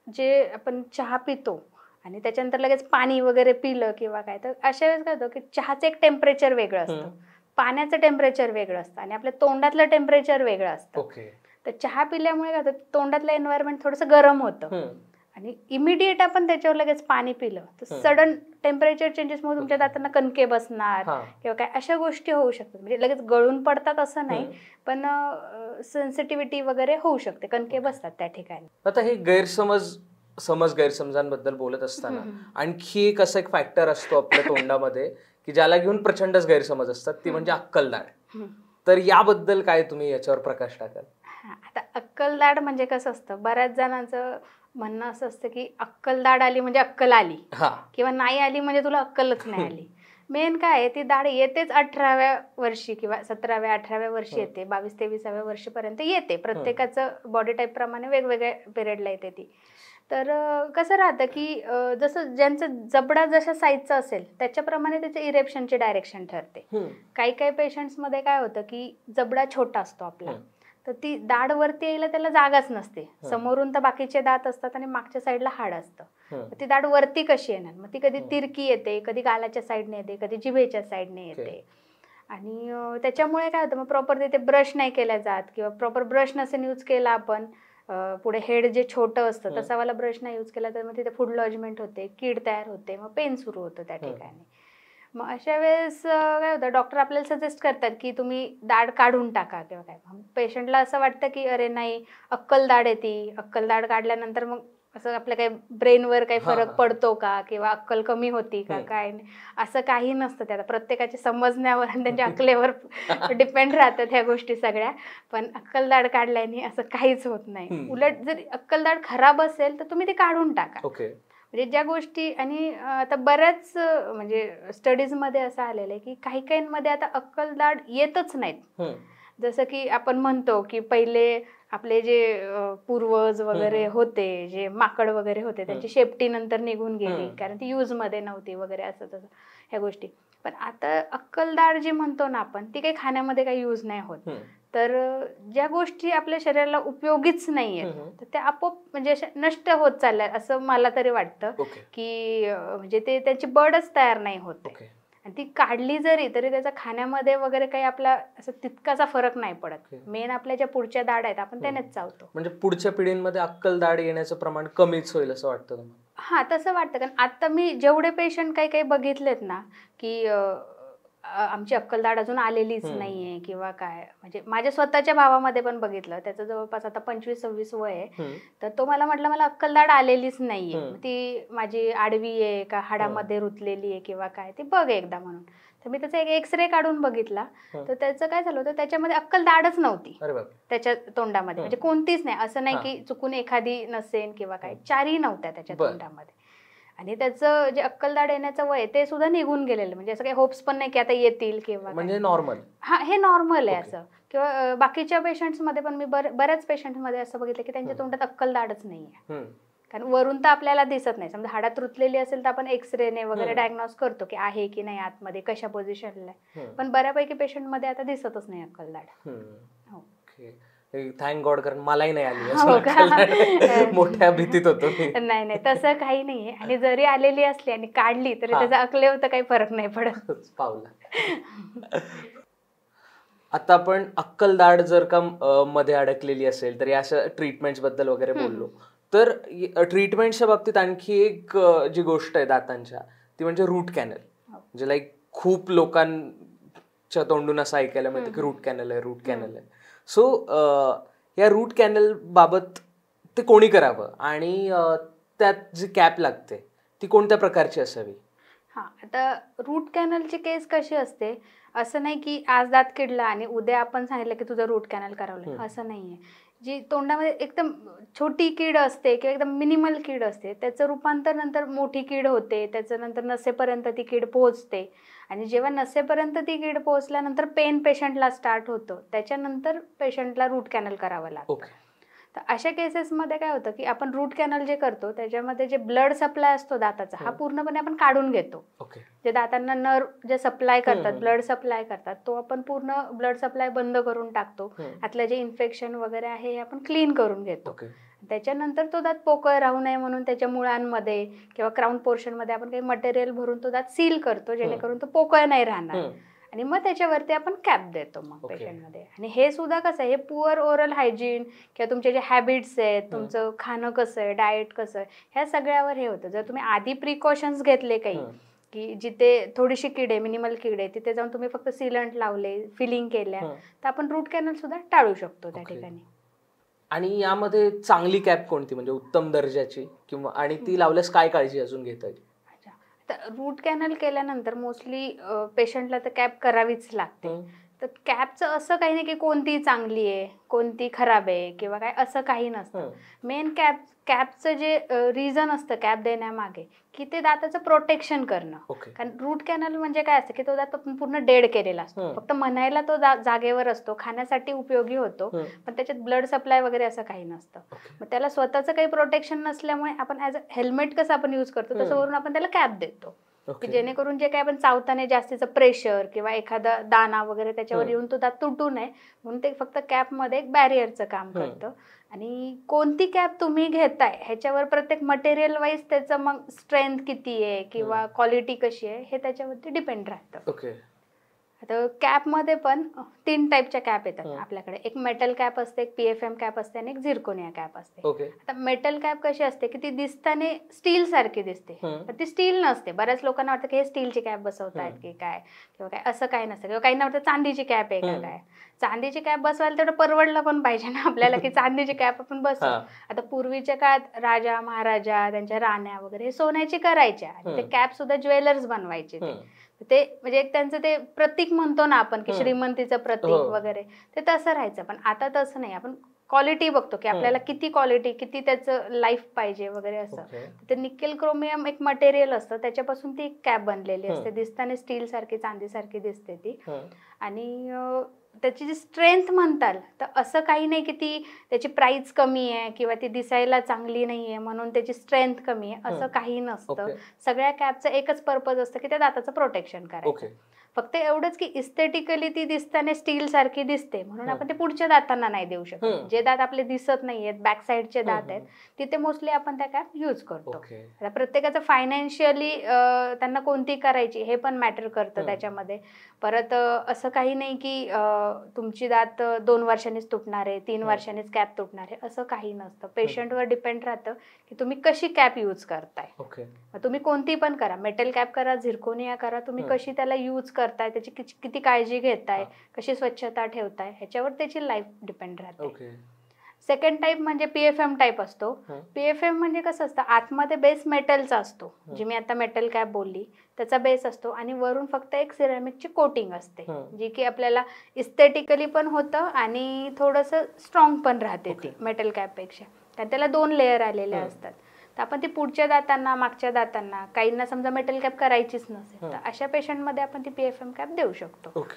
जे आपण चहा पितो आणि त्याच्यानंतर लगेच पाणी वगैरे पिलं किंवा काय, तर अशा वेळेस काय होतं की चहाचं एक टेम्परेचर वेगळं असतं, पाण्याचं टेम्परेचर वेगळं असतं आणि आपल्या तोंडातलं टेम्परेचर वेगळं असतं. तर चहा पिल्यामुळे काय होतं, तोंडातलं एन्व्हायरमेंट थोडंसं गरम होतं आणि इमिडिएट आपण त्याच्यावर लगेच पाणी पिलं तर सडन टेम्परेचर चेंजेसमुळे तुमच्या दातांना कणके बसणार किंवा काय अशा गोष्टी होऊ शकतात. म्हणजे लगेच गळून पडतात असं नाही, पण सेन्सिटिव्हिटी वगैरे होऊ शकते, कणके बसतात त्या ठिकाणी. आता हे गैरसमजांबद्दल बोलत असताना आणखी एक असा एक फॅक्टर असतो आपल्या तोंडामध्ये की ज्याला घेऊन प्रचंडच गैरसमज असतात, ती म्हणजे अक्कलदाढ. तर याबद्दल काय तुम्ही याच्यावर प्रकाश टाकाल? आता अक्कलदाढ म्हणजे कसं असतं, बऱ्याच जणांचं म्हणणं असं असतं की अक्कल दाढ आली म्हणजे अक्कल आली, हा किंवा नाही आली म्हणजे तुला अक्कलच नाही आली. मेन काय आहे, ती दाढ येतेच 18व्या वर्षी किंवा 17व्या 18व्या वर्षी येते, 22-23व्या वर्षीपर्यंत येते. प्रत्येकाचं बॉडी टाईप प्रमाणे वेगवेगळ्या पिरियडला येते ती. तर कसं राहतं की जसं ज्यांचं जबडा जशा साईजचा असेल त्याच्याप्रमाणे त्याचे इरेप्शनचे डायरेक्शन ठरते. काही काही पेशंट्समध्ये काय होतं की जबडा छोटा असतो आपला, तर ती दाढ वरती यायला त्याला जागाच नसते. समोरून तर बाकीचे दात असतात आणि मागच्या साईडला हाड असतं. ती दाढ वरती कशी येणार? मग ती कधी तिरकी येते, कधी गालाच्या साईडने येते, कधी जिभेच्या साईडने येते. आणि त्याच्यामुळे काय होतं, मग प्रॉपर तिथे ब्रश नाही केला जात किंवा प्रॉपर ब्रश नसेल यूज केला आपण, पुढे हेड जे छोटं असतं तसा वाला ब्रश नाही यूज केला तर मग तिथे फूड लॉजमेंट होते, कीड तयार होते, मग पेन सुरू होतं त्या ठिकाणी. मग अशा वेळेस काय होतं, डॉक्टर आपल्याला सजेस्ट करतात की तुम्ही दाढ काढून टाका किंवा काय. पेशंटला असं वाटतं की अरे नाही, अक्कल दाढ येते, अक्कल दाढ काढल्यानंतर मग असं आपल्या काही ब्रेनवर काही फरक पडतो का, किंवा अक्कल कमी होती का, काय नाही, असं काही नसतं. त्याला प्रत्येकाच्या समजण्यावर आणि त्यांच्या अक्कलेवर डिपेंड राहतात ह्या गोष्टी सगळ्या. पण अक्कल दाढ काढल्याने असं काहीच होत नाही. उलट जर अक्कल दाढ खराब असेल तर तुम्ही ती काढून टाका. म्हणजे ज्या गोष्टी, आणि आता बऱ्याच म्हणजे स्टडीजमध्ये असं आलेलं आहे की काही काहींमध्ये आता अक्कल दाढ येतच नाहीत. जसं की आपण म्हणतो की पहिले आपले जे पूर्वज वगैरे होते, जे माकड वगैरे होते, त्यांची शेपटी नंतर निघून गेली कारण ती यूजमध्ये नव्हती वगैरे, असं तसं ह्या गोष्टी. पण आता अक्कल दाढ जी म्हणतो ना आपण, ती काही खाण्यामध्ये काही यूज नाही होत. तर ज्या गोष्टी आपल्या शरीराला उपयोगीच नाही आहेत तर त्या आपोआप म्हणजे अशा नष्ट होत चालल्या असं मला तरी वाटतं. की म्हणजे ते त्याची बडच तयार नाही होत. आणि ती काढली जरी तरी त्याचा खाण्यामध्ये वगैरे काही आपला असं तितकासा फरक नाही पडत. मेन आपल्या ज्या पुढच्या दाढ आहेत आपण त्यानेच चावतो. म्हणजे पुढच्या पिढींमध्ये अक्कल दाढ येण्याचं प्रमाण कमीच होईल असं वाटतं तुम्हाला? हा, तसं वाटतं. कारण आता मी जेवढे पेशंट काही काही बघितलेत ना की आमची अक्कल दाढ अजून आलेलीच नाहीये किंवा काय, म्हणजे माझ्या स्वतःच्या भावामध्ये पण बघितलं, त्याचं जवळपास आता 25-26 वय आहे. तर तो मला म्हटलं मला अक्कल दाढ आलेलीच नाहीये, ती माझी आडवी आहे का हाडामध्ये रुतलेली आहे किंवा काय, ती बघ एकदा म्हणून. तर मी त्याचा एक एक्सरे काढून बघितला, तर त्याचं काय झालं होतं, त्याच्यामध्ये अक्कल दाढच नव्हती त्याच्या तोंडामध्ये, म्हणजे कोणतीच नाही. असं नाही की चुकून एखादी नसेल किंवा काय, चारही नव्हत्या त्याच्या तोंडामध्ये. आणि त्याचं जे अक्कल दाढ येण्याचं वय ते सुद्धा निघून गेलेलं, म्हणजे असं काही होप्स पण नाही की आता येतील किंवा म्हणजे नॉर्मल. हा, हे नॉर्मल आहे असं. किंवा बाकीच्या पेशंट्समध्ये पण मी बऱ्याच पेशंटमध्ये असं बघितलं की त्यांच्या तोंडात अक्कल दाढच नाहीये. कारण वरून तर आपल्याला दिसत नाही. समजा हाडात रुतलेली असेल तर आपण एक्सरेने वगैरे डायग्नोज करतो की आहे की नाही आतमध्ये, कशा पोझिशनला आहे. पण बऱ्यापैकी पेशंटमध्ये आता दिसतच नाही अक्कल दाढ. थँक गॉड, कारण मलाही नाही आली. मोठ्या भीतीत होतो. नाही नाही, तसं काही नाहीये. आणि जरी आलेली असली आणि काढली तरी त्याचा अकलेवर तर काही फरक नाही पडत. पावला. आता आपण अक्कल दाढ जर का मध्ये अडकलेली असेल तर या अशा ट्रीटमेंट्स बद्दल वगैरे बोललो, तर ट्रीटमेंटच्या बाबतीत आणखी एक जी गोष्ट आहे दातांच्या, ती म्हणजे रूट कॅनल. म्हणजे लाईक खूप लोकांच्या तोंडून असं ऐकायला मिळतं की रूट कॅनल आहे, रूट कॅनल आहे. सो या रूट कॅनल बाबत ते कोणी करावं आणि त्यात जी कॅप लागते ती कोणत्या प्रकारची असावी? हा, आता रूट कॅनलची केस कशी असते, असं नाही की आज दात किडला आणि उद्या आपण सांगितलं की तुझं रूट कॅनल करावं, असं नाहीये. जी तोंडामध्ये एकदम छोटी कीड असते किंवा एकदम मिनिमल कीड असते, त्याचं रूपांतर नंतर मोठी कीड होते, त्याचं नंतर नसेपर्यंत ती कीड पोहोचते. आणि जेव्हा नसेपर्यंत ती कीड पोहोचल्यानंतर पेन पेशंटला स्टार्ट होतं, त्याच्यानंतर पेशंटला रूट कॅनल करावं लागतं. तर अशा केसेसमध्ये काय होतं की आपण रूट कॅनल जे करतो त्याच्यामध्ये जे ब्लड सप्लाय असतो दाताचा, हा पूर्णपणे आपण काढून घेतो. जे दातांना नर्व जे सप्लाय करतात, ब्लड सप्लाय करतात, तो आपण पूर्ण ब्लड सप्लाय बंद करून टाकतो. आतलं जे इन्फेक्शन वगैरे आहे हे आपण क्लीन करून घेतो. त्याच्यानंतर तो दात पोकळ राहू नये म्हणून त्याच्या मुळांमध्ये किंवा क्राऊन पोर्शनमध्ये आपण काही मटेरियल भरून तो दात सील करतो, जेणेकरून तो पोकळ नाही राहणार. आणि मग त्याच्यावरती आपण कॅप देतो मग पेशंटमध्ये. आणि हे सुद्धा कसं आहे, हे पुअर ओरल हायजीन किंवा तुमचे जे हॅबिट्स आहेत, तुमचं खाणं कसं आहे, डाएट कसं आहे, ह्या सगळ्यावर हे होतं. जर तुम्ही आधी प्रिकॉशन्स घेतले काही, की जिथे थोडीशी कीड आहे, मिनिमल कीड आहे, तिथे जाऊन तुम्ही फक्त सिलंट लावले, फिलिंग केल्या, तर आपण रूट कॅनल सुद्धा टाळू शकतो त्या ठिकाणी. आणि यामध्ये चांगली कॅप कोणती, म्हणजे उत्तम दर्जाची, किंवा आणि ती लावल्यास काय काळजी अजून घेता येईल? रूट कॅनल केल्यानंतर मोस्टली पेशंटला तर कॅप करावीच लागते. तर कॅपचं असं काही नाही की कोणती चांगली आहे कोणती खराब आहे किंवा काय असं काही नसतं. मेन कॅपचं जे रिझन असतं कॅप देण्यामागे की ते दाताचं प्रोटेक्शन करणं. कारण रूट कॅनल म्हणजे काय असतं की तो दात पूर्ण डेड केलेला असतो. फक्त म्हणायला तो जागेवर असतो, खाण्यासाठी उपयोगी होतो, पण त्याच्यात ब्लड सप्लाय वगैरे असं काही नसतं. मग त्याला स्वतःचं काही प्रोटेक्शन नसल्यामुळे आपण ॲज अ हेल्मेट कसं आपण यूज करतो तसं वरून आपण त्याला कॅप देतो की जेणेकरून जे काय आपण चावताना जास्तीचं प्रेशर किंवा एखादा दाना वगैरे त्याच्यावर येऊन तो दात तुटू नये म्हणून ते फक्त कॅपमध्ये एक बॅरियरचं काम करतं. आणि कोणती कॅप तुम्ही घेताय ह्याच्यावर प्रत्येक मटेरियल वाईज त्याचं मग स्ट्रेंथ किती आहे किंवा क्वालिटी कशी आहे हे त्याच्यावरती डिपेंड राहतं. आता कॅपमध्ये पण 3 टाईपच्या कॅप येतात आपल्याकडे. एक मेटल कॅप असते, एक PFM कॅप असते आणि एक झिरकोनिया कॅप असते. आता मेटल कॅप कशी असते की ती दिसताना स्टील सारखी दिसते, पण ती स्टील नसते. बऱ्याच लोकांना वाटतं की हे स्टीलची कॅप बसवतायत की काय किंवा काय, असं काही नसतं. किंवा काहींना वाटतं चांदीची कॅप आहे का काय. चांदीची कॅप बसवायला तेवढं परवडलं पण पाहिजे ना आपल्याला की चांदीची कॅप आपण बसवू. आता पूर्वीच्या काळात राजा महाराजा त्यांच्या राण्या वगैरे हे सोन्याची करायच्या आणि ते कॅप सुद्धा ज्वेलर्स बनवायचे. ते म्हणजे एक त्यांचं ते प्रतीक म्हणतो ना आपण की श्रीमंतीचं प्रतीक वगैरे, ते तसं राहायचं. पण आता तसं नाही. आपण क्वालिटी बघतो की आपल्याला किती क्वालिटी, किती त्याचं लाईफ पाहिजे वगैरे असं. ते निकेल क्रोमियम एक मटेरियल असतं, त्याच्यापासून ती कॅप बनलेली असते. दिसताना स्टील सारखी चांदीसारखी दिसते ती. आणि त्याची जी स्ट्रेंथ म्हणताल तर असं काही नाही की ती त्याची प्राइस कमी आहे किंवा ती दिसायला चांगली नाही आहे म्हणून त्याची स्ट्रेंथ कमी आहे, असं काही नसतं. सगळ्या कॅपचं एकच पर्पज असतं की त्या दाताचं प्रोटेक्शन करायचं. फक्त एवढंच की इस्थेटिकली ती दिसताना स्टील सारखी दिसते म्हणून आपण ते पुढच्या दातांना नाही देऊ शकत. जे दात आपले दिसत नाहीयेत, बॅक साईडचे दात आहेत, तिथे मोस्टली आपण त्या कॅप यूज करतो. आता प्रत्येकाचं फायनान्शियली त्यांना कोणती करायची हे पण मॅटर करतं त्याच्यामध्ये. परत असं काही नाही की तुमची दात 2 वर्षांनीच तुटणार आहे, 3 वर्षांनीच कॅप तुटणार आहे, असं काही नसतं. पेशंटवर डिपेंड राहतं की तुम्ही कशी कॅप यूज करताय. तुम्ही कोणती पण करा, मेटल कॅप करा, झिरकोनिया करा, तुम्ही कशी त्याला यूज करताय, त्याची किती काळजी घेताय, कशी स्वच्छता ठेवताय, ह्याच्यावर त्याची लाईफ डिपेंड राहते. सेकंड टाईप म्हणजे PFM टाईप असतो. PFM म्हणजे कसं असतं, आतमध्ये बेस मेटलचा असतो, जी मी आता मेटल कॅप बोलली त्याचा बेस असतो आणि वरून फक्त एक सिरॅमिकची कोटिंग असते, जी की आपल्याला इस्थेटिकली पण होतं आणि थोडंसं स्ट्रॉंग पण राहते ती मेटल कॅपपेक्षा. कारण त्याला 2 लेअर आलेले असतात. तर आपण ती पुढच्या दातांना, मागच्या दातांना, काहींना समजा मेटल कॅप करायचीच नसेल तर अशा पेशंटमध्ये आपण ती PFM कॅप देऊ शकतो.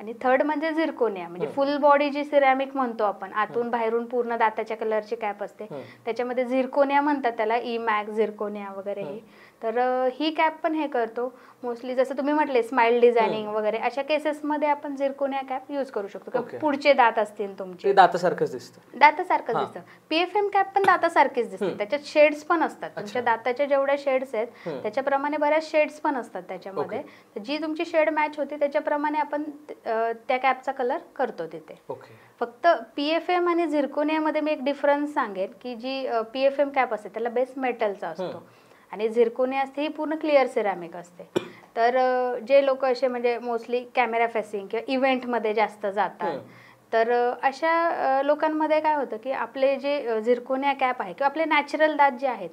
आणि थर्ड म्हणजे झिरकोनिया, म्हणजे फुल बॉडी जी सिरॅमिक म्हणतो आपण, आतून बाहेरून पूर्ण दाताच्या कलरची कॅप असते, त्याच्यामध्ये झिरकोनिया म्हणतात त्याला, EMAX झिरकोनिया वगैरे हे. तर ही कॅप पण हे करतो मोस्टली. जसं तुम्ही म्हटले स्माइल डिझायनिंग वगैरे अशा केसेसमध्ये आपण झिरकोनिया कॅप यूज करू शकतो. पुढचे दात असतील तुमचे, दातासारखंच दिसतं. दातासारखंच दिसतं. PFM कॅप पण दातासारखीच दिसते. त्याच्यात शेड्स पण असतात. तुमच्या दाताच्या जेवढ्या शेड्स आहेत त्याच्याप्रमाणे बऱ्याच शेड्स पण असतात त्याच्यामध्ये. जी तुमची शेड मॅच होते त्याच्याप्रमाणे आपण त्या कॅपचा कलर करतो तिथे. फक्त PFM आणि झिरकोनियामध्ये मी एक डिफरन्स सांगेन की जी PFM कॅप असते त्याला बेस मेटलचा असतो आणि झिरकोनिया असते ही पूर्ण क्लिअर सिरॅमिक असते. तर जे लोक असे म्हणजे मोस्टली कॅमेरा फेसिंग किंवा इव्हेंटमध्ये जास्त जातात तर अशा लोकांमध्ये काय होतं की आपले जे झिरकोनिया कॅप आहे किंवा आपले नॅचरल दात जे आहेत,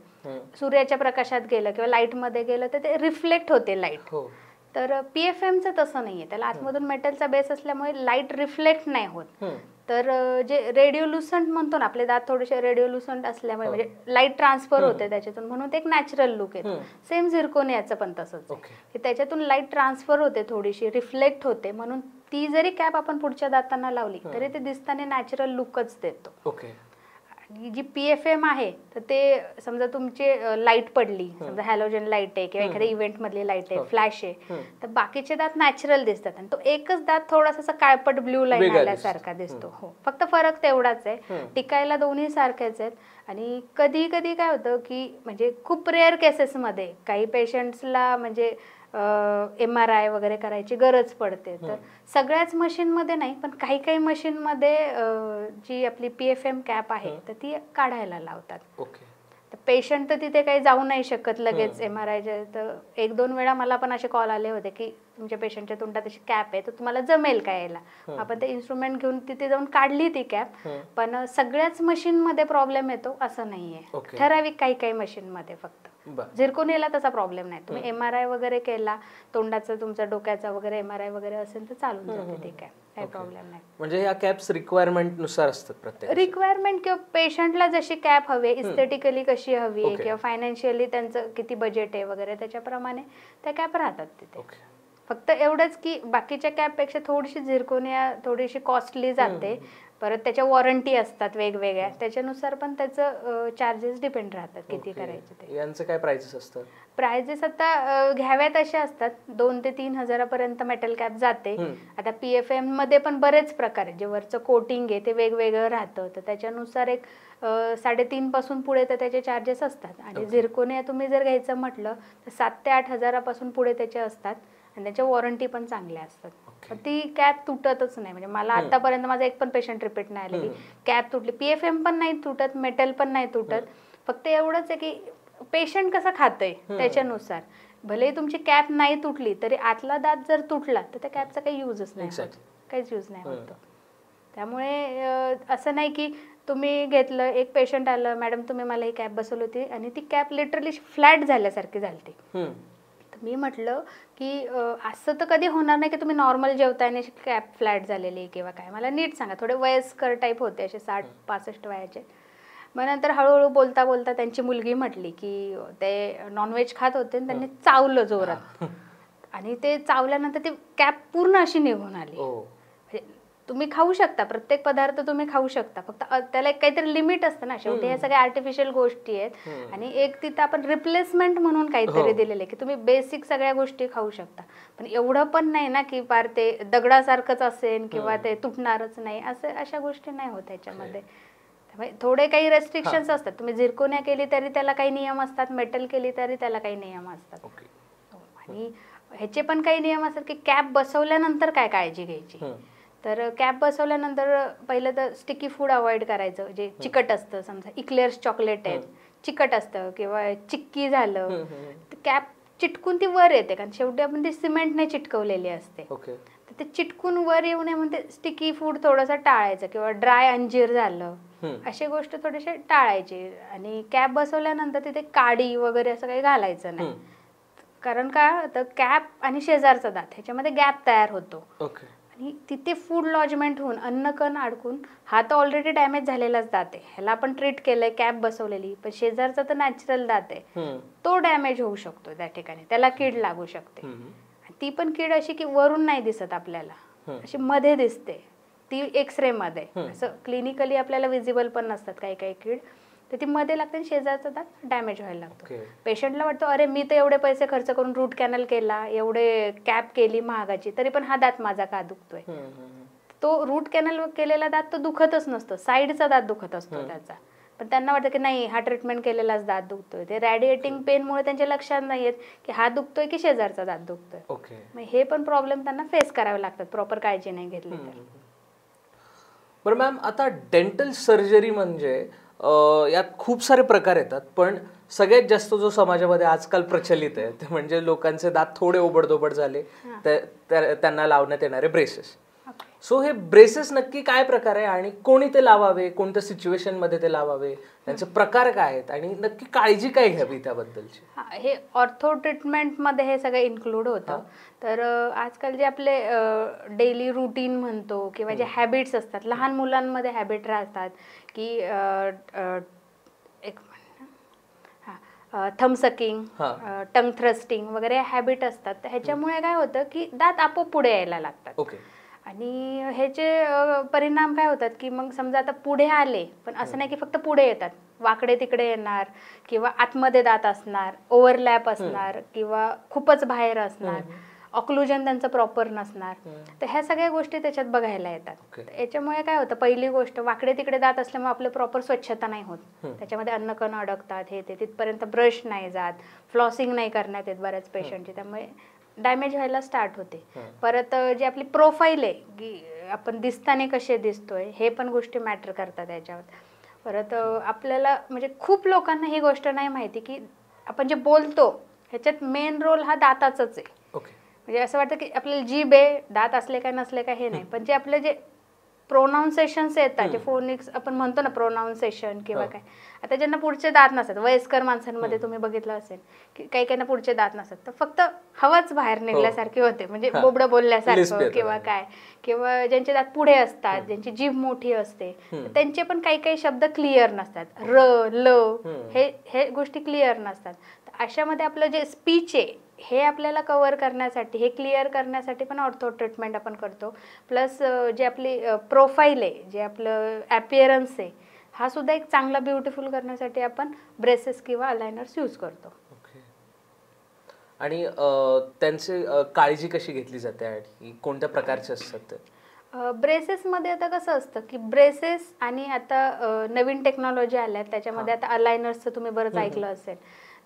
सूर्याच्या प्रकाशात गेलं किंवा लाईटमध्ये गेलं तर ते रिफ्लेक्ट होते लाईट. तर PFMचं तसं नाहीये, त्याला आतमधून मेटलचा बेस असल्यामुळे लाईट रिफ्लेक्ट नाही होत. तर जे रेडिओल्युसंट म्हणतो ना, आपले दात थोडेसे रेडिओल्युसंट असल्यामुळे म्हणजे लाईट ट्रान्सफर होते त्याच्यातून, म्हणून ते एक नॅचरल लुक येतो. सेम झिरकोनियाचं पण तसंच आहे की त्याच्यातून लाईट ट्रान्सफर होते, थोडीशी रिफ्लेक्ट होते, म्हणून ती जरी कॅप आपण पुढच्या दातांना लावली तरी ते दिसताना नॅचरल लुकच देतो. आणि जी PFM आहे तर ते समजा तुमची लाईट पडली, समजा हॅलोजन लाईट आहे किंवा एखाद्या इव्हेंट मधली लाईट आहे, फ्लॅश आहे, तर बाकीचे दात नॅचरल दिसतात आणि तो एकच दात थोडासा काळपट ब्ल्यू लाईन आल्यासारखा दिसतो. हो, फक्त फरक तेवढाच आहे. टिकायला दोन्ही सारखेच आहेत. आणि कधी कधी काय होतं की म्हणजे खूप रेअर केसेसमध्ये काही पेशंट्सला म्हणजे MRI वगैरे करायची गरज पडते. तर सगळ्याच मशीनमध्ये नाही, पण काही काही मशीनमध्ये जी आपली PFM कॅप आहे तर ती काढायला लावतात. तर पेशंट तर तिथे काही जाऊ नाही शकत लगेच MRIच्या. तर 1-2 वेळा मला पण असे कॉल आले होते की तुमच्या पेशंटच्या तोंडात अशी कॅप आहे तर तुम्हाला जमेल का यायला. आपण ते इन्स्ट्रुमेंट घेऊन तिथे जाऊन काढली ती कॅप. पण सगळ्याच मशीनमध्ये प्रॉब्लेम येतो असं नाहीये, ठराविक काही काही मशीनमध्ये फक्त. झिरकोनियाला तसा प्रॉब्लेम नाही. तुम्ही MRI वगैरे केला तोंडाचा, तुमचा डोक्याचा वगैरे MRI वगैरे असेल तर चालून जाते ती कॅप, काही प्रॉब्लेम नाही. म्हणजे ह्या कॅप्स रिक्वायरमेंट नुसार असतात प्रत्येक रिक्वायरमेंट किंवा पेशंटला जशी कॅप हवी, इस्थेटिकली कशी हवी आहे किंवा फायनान्शियली त्यांचं किती बजेट आहे वगैरे त्याच्याप्रमाणे त्या कॅप राहतात तिथे. फक्त एवढंच की बाकीच्या कॅपपेक्षा थोडीशी झिरकोनिया थोडीशी कॉस्टली जाते. परत त्याच्या वॉरंटी असतात वेगवेगळ्या, त्याच्यानुसार पण त्याचं चार्जेस डिपेंड राहतात किती करायचे ते. यांचं काय प्राइसेस असतात? प्राइजेस आता घ्याव्यात अशा असतात 2 ते 3 हजारापर्यंत मेटल कॅप जाते. आता PFM मध्ये पण बरेच प्रकार आहे. जे वरचं कोटिंग आहे ते वेगवेगळं राहतं, तर त्याच्यानुसार एक 3.5 पासून पुढे तर त्याचे चार्जेस असतात. आणि झिरकोनिया तुम्ही जर घ्यायचं म्हटलं तर 7 ते 8 हजारापासून पुढे त्याचे असतात आणि त्याच्या वॉरंटी पण चांगल्या असतात. ती कॅप तुटतच नाही. म्हणजे मला आतापर्यंत माझा एक पण पेशंट रिपीट नाही आले की कॅप तुटली. PFM पण नाही तुटत, मेटल पण नाही तुटत. फक्त एवढंच आहे की पेशंट कसं खातंय त्याच्यानुसार. भले तुमची कॅप नाही तुटली तरी आतला दात जर तुटला तर त्या कॅपचा काही यूजच नाही होत, काहीच यूज नाही होत. त्यामुळे असं नाही की तुम्ही घेतलं, एक पेशंट आलं, मॅडम तुम्ही मला ही कॅप बसवली होती आणि ती कॅप लिटरली फ्लॅट झाल्यासारखी झाली. मी म्हटलं की असं तर कधी होणार नाही की तुम्ही नॉर्मल जेवताय आणि कॅप फ्लॅट झालेली किंवा काय. मला नीट सांगा. थोडे वयस्कर टाईप होते, असे 60-65 वयाचे. मग नंतर हळूहळू बोलता बोलता त्यांची मुलगी म्हटली की ते नॉनव्हेज खात होते आणि त्यांनी चावलं जोरात आणि ते चावल्यानंतर ती कॅप पूर्ण अशी निघून आली. तुम्ही खाऊ शकता, प्रत्येक पदार्थ तुम्ही खाऊ शकता, फक्त त्याला एक काहीतरी लिमिट असतं ना. शेवटी हे सगळ्या आर्टिफिशियल गोष्टी आहेत आणि एक तिथं आपण रिप्लेसमेंट म्हणून काहीतरी दिलेलं आहे की तुम्ही बेसिक सगळ्या गोष्टी खाऊ शकता. पण एवढं पण नाही ना की पार ते दगडासारखंच असेल किंवा ते तुटणारच नाही, असं अशा गोष्टी नाही होत याच्यामध्ये. थोडे काही रेस्ट्रिक्शन्स असतात. तुम्ही झिरकोनिया केली तरी त्याला काही नियम असतात, मेटल केली तरी त्याला काही नियम असतात. आणि ह्याचे पण काही नियम असतात की कॅप बसवल्यानंतर काय काळजी घ्यायची. तर कॅप बसवल्यानंतर पहिलं तर स्टिकी फूड अवॉइड करायचं, जे चिकट असतं. समजा इक्लेअर्स चॉकलेट आहेत, चिकट असतं किंवा चिक्की झालं, कॅप चिटकून ती वर येते कारण शेवटी आपण ती सिमेंटने चिटकवलेली असते. तर ते चिटकून वर येऊ नये म्हणून ते स्टिकी फूड थोडंसं टाळायचं किंवा ड्राय अंजीर झालं, अशी गोष्ट थोडेसे टाळायची. आणि कॅप बसवल्यानंतर तिथे काडी वगैरे असं काही घालायचं नाही. कारण काय तर कॅप आणि शेजारचा दात ह्याच्यामध्ये गॅप तयार होतो आणि तिथे फूड लॉजमेंट होऊन अन्नकण अडकून हा तर ऑलरेडी डॅमेज झालेलाच दात आहे, ह्याला आपण ट्रीट केलंय कॅप बसवलेली, पण शेजारचा तर नॅचरल दात आहे, तो डॅमेज होऊ शकतो त्या ठिकाणी, त्याला कीड लागू शकते. ती पण कीड अशी की वरून नाही दिसत आपल्याला, अशी मध्ये दिसते, ती एक्सरे मध्ये, असं क्लिनिकली आपल्याला विजिबल पण नसतात काही काही कीड, तर ती मध्ये लागते आणि शेजारचा दात डॅमेज व्हायला लागतो. पेशंटला वाटतं अरे मी तर एवढे पैसे खर्च करून रूट कॅनल केला, एवढे कॅप केली महागाची, तरी पण हा दात माझा का दुखतोय. तो रूट कॅनल केलेला दात तो दुखतच नसतो, साईडचा दात दुखत असतो त्याचा, पण त्यांना वाटतं की नाही हा ट्रीटमेंट केलेलाच दात दुखतोय. ते रॅडिएटिंग पेनमुळे त्यांच्या लक्षात नाही येत की हा दुखतोय की शेजारचा दात दुखतोय. मग हे पण प्रॉब्लेम त्यांना फेस करावे लागतात प्रॉपर काळजी नाही घेतली तर. बरं मॅम, आता डेंटल सर्जरी म्हणजे यात खूप सारे प्रकार येतात, पण सगळ्यात जास्त जो समाजामध्ये आजकाल प्रचलित आहे ते म्हणजे लोकांचे दात थोडे ओबडधोबड झाले त्यांना लावण्यात येणारे ब्रेसेस. सो हे ब्रेसेस नक्की काय प्रकार आहे आणि कोणी ते लावावे, कोणत्या सिच्युएशन मध्ये ते लावावे, त्यांचे प्रकार काय आहेत आणि नक्की काळजी काय घ्यावी त्याबद्दलची. हे ऑर्थो ट्रीटमेंट मध्ये हे सगळं इन्क्लूड होतं. तर आजकाल जे आपले डेली रुटीन म्हणतो किंवा जे हॅबिट्स असतात, लहान मुलांमध्ये हॅबिट राहतात की एक थम्सकिंग, टंग थ्रस्टिंग वगैरे हॅबिट असतात. तर ह्याच्यामुळे काय होतं की दात आपोआप पुढे यायला लागतात. आणि ह्याचे परिणाम काय होतात की मग समजा आता पुढे आले, पण असं नाही की फक्त पुढे येतात, वाकडे तिकडे येणार किंवा आतमध्ये दात असणार, ओव्हरलॅप असणार किंवा खूपच बाहेर असणार, ऑक्लुजन त्यांचं प्रॉपर नसणार. तर ह्या सगळ्या गोष्टी त्याच्यात बघायला येतात. याच्यामुळे काय होतं, पहिली गोष्ट वाकडे तिकडे दात असल्यामुळे आपलं प्रॉपर स्वच्छता नाही होत, त्याच्यामध्ये अन्नकण अडकतात, हे ते तिथपर्यंत ब्रश नाही जात, फ्लॉसिंग नाही करण्यात येत बऱ्याच पेशंटची, त्यामुळे डॅमेज व्हायला स्टार्ट होते. परत जी आपली प्रोफाईल आहे की आपण दिसताना कसे दिसतोय, हे पण गोष्टी मॅटर करतात याच्यावर. परत आपल्याला म्हणजे खूप लोकांना ही गोष्ट नाही माहिती की आपण जे बोलतो ह्याच्यात मेन रोल हा दाताचाच आहे. म्हणजे असं वाटतं की आपल्याला जीभ आहे, दात असले काय नसले काय हे नाही, पण जे आपले जे प्रोनाऊन्सेशन्स येतात, जे फोनिक्स आपण म्हणतो ना प्रोनाऊन्सेशन किंवा काय, आता ज्यांना पुढचे दात नसतात, वयस्कर माणसांमध्ये तुम्ही बघितलं असेल की काही काहींना पुढचे दात नसतात, तर फक्त हवाच बाहेर निघल्यासारखी होते, म्हणजे बोबडं बोलल्यासारखं किंवा काय, किंवा ज्यांचे दात पुढे असतात, ज्यांची जीभ मोठी असते, त्यांचे पण काही काही शब्द क्लिअर नसतात, र ल हे गोष्टी क्लिअर नसतात. अशामध्ये आपलं जे स्पीच आहे हे आपल्याला कव्हर करण्यासाठी, हे क्लिअर करण्यासाठी पण ऑर्थो ट्रीटमेंट आपण करतो. प्लस जे आपली प्रोफाईल आहे, जे आपलं ॲपिअरन्स आहे, हा सुद्धा एक चांगला ब्युटिफुल करण्यासाठी आपण ब्रेसेस किंवा अलायनर्स यूज करतो. आणि त्यांची काळजी कशी घेतली जाते आणि कोणत्या प्रकारचे असतात ते? ब्रेसेसमध्ये आता कसं असतं की ब्रेसेस आणि आता नवीन टेक्नॉलॉजी आल्या त्याच्यामध्ये आता अलायनर्सचं तुम्ही बरंच ऐकलं असेल.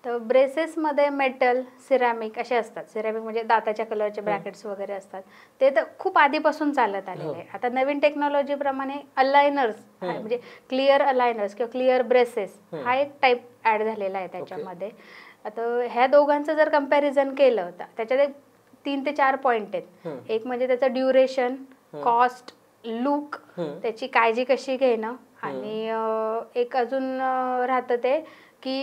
तर ब्रेसेसमध्ये मेटल, सिरॅमिक असे असतात. सिरॅमिक म्हणजे दाताच्या कलरचे ब्रॅकेट्स वगैरे असतात. ते तर खूप आधीपासून चालत आलेलं आहे. आता नवीन टेक्नॉलॉजीप्रमाणे अलायनर्स म्हणजे क्लिअर अलायनर्स किंवा क्लिअर ब्रेसेस हा एक टाईप ॲड झालेला आहे त्याच्यामध्ये. आता ह्या दोघांचं जर कम्पॅरिझन केलं तर त्याच्यात 3 ते 4 पॉईंट आहेत. एक म्हणजे त्याचं ड्युरेशन, कॉस्ट, लुक, त्याची काळजी कशी घेणं, आणि एक अजून राहतं ते की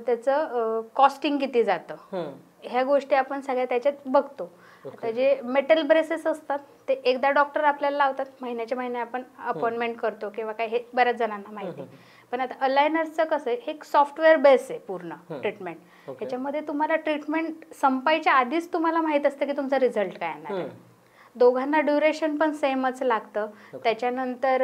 त्याचं कॉस्टिंग किती जातं. ह्या गोष्टी आपण सगळ्या त्याच्यात बघतो. आता जे मेटल ब्रेसेस असतात ते एकदा डॉक्टर आपल्याला लावतात, महिन्याच्या महिने आपण अपॉइंटमेंट करतो किंवा काय, हे बऱ्याच जणांना माहिती. पण आता अलायनर्सचं कसं आहे, हे एक सॉफ्टवेअर बेस आहे पूर्ण ट्रीटमेंट. ह्याच्यामध्ये तुम्हाला ट्रीटमेंट संपायच्या आधीच तुम्हाला माहीत असतं की तुमचा रिझल्ट काय येणार आहे. दोघांना ड्युरेशन पण सेमच लागतं. त्याच्यानंतर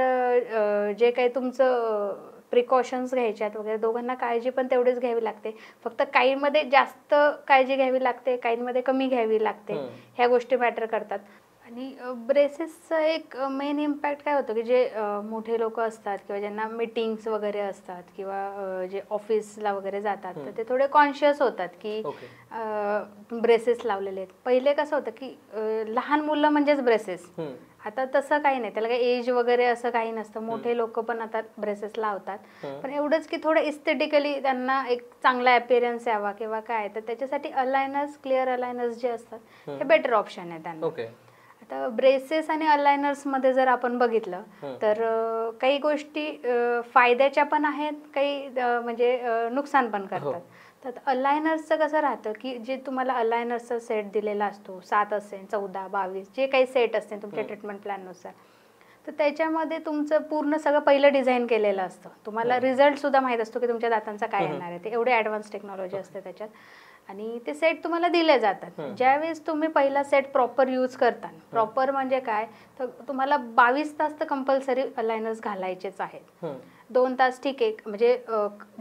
जे काही तुमचं प्रिकॉशन्स घ्यायच्यात वगैरे, दोघांना काळजी पण तेवढीच घ्यावी लागते. फक्त काहींमध्ये जास्त काळजी घ्यावी लागते, काहींमध्ये कमी घ्यावी लागते. ह्या गोष्टी मॅटर करतात. आणि ब्रेसेसचा एक मेन इम्पॅक्ट काय होतं की जे मोठे लोक असतात किंवा ज्यांना मीटिंग्स वगैरे असतात किंवा जे ऑफिसला वगैरे जातात, तर ते थोडे कॉन्शियस होतात की ब्रेसेस लावलेले आहेत. पहिले कसं होतं की लहान मुलं म्हणजेच ब्रेसेस. आता तसं काही नाही, त्याला काही एज वगैरे असं काही नसतं. मोठे लोक पण आता ब्रेसेस लावतात. पण एवढंच की थोडं इस्थेटिकली त्यांना एक चांगला अपीअरन्स यावा किंवा काय, तर त्याच्यासाठी अलायनर्स, क्लिअर अलायनर्स जे असतात हे बेटर ऑप्शन आहे त्यांना. आता ब्रेसेस आणि अलायनर्समध्ये जर आपण बघितलं तर काही गोष्टी फायद्याच्या पण आहेत, काही म्हणजे नुकसान पण करतात. तर अलायनर्सचं कसं राहतं की जे तुम्हाला अलायनर्सचा सेट दिलेला असतो, 7 असेल, 14, 22 जे काही सेट असते तुमच्या ट्रीटमेंट प्लॅननुसार, तर त्याच्यामध्ये तुमचं पूर्ण सगळं पहिलं डिझाईन केलेलं असतं. तुम्हाला रिझल्टसुद्धा माहीत असतो की तुमच्या दातांचा काय येणार आहे. ते एवढे ॲडव्हान्स टेक्नॉलॉजी असते त्याच्यात. आणि ते सेट तुम्हाला दिले जातात. ज्यावेळेस तुम्ही पहिला सेट प्रॉपर यूज करता, प्रॉपर म्हणजे काय, तर तुम्हाला 22 तास तर कंपल्सरी अलायनर्स घालायचेच आहेत. 2 तास ठीक आहे, म्हणजे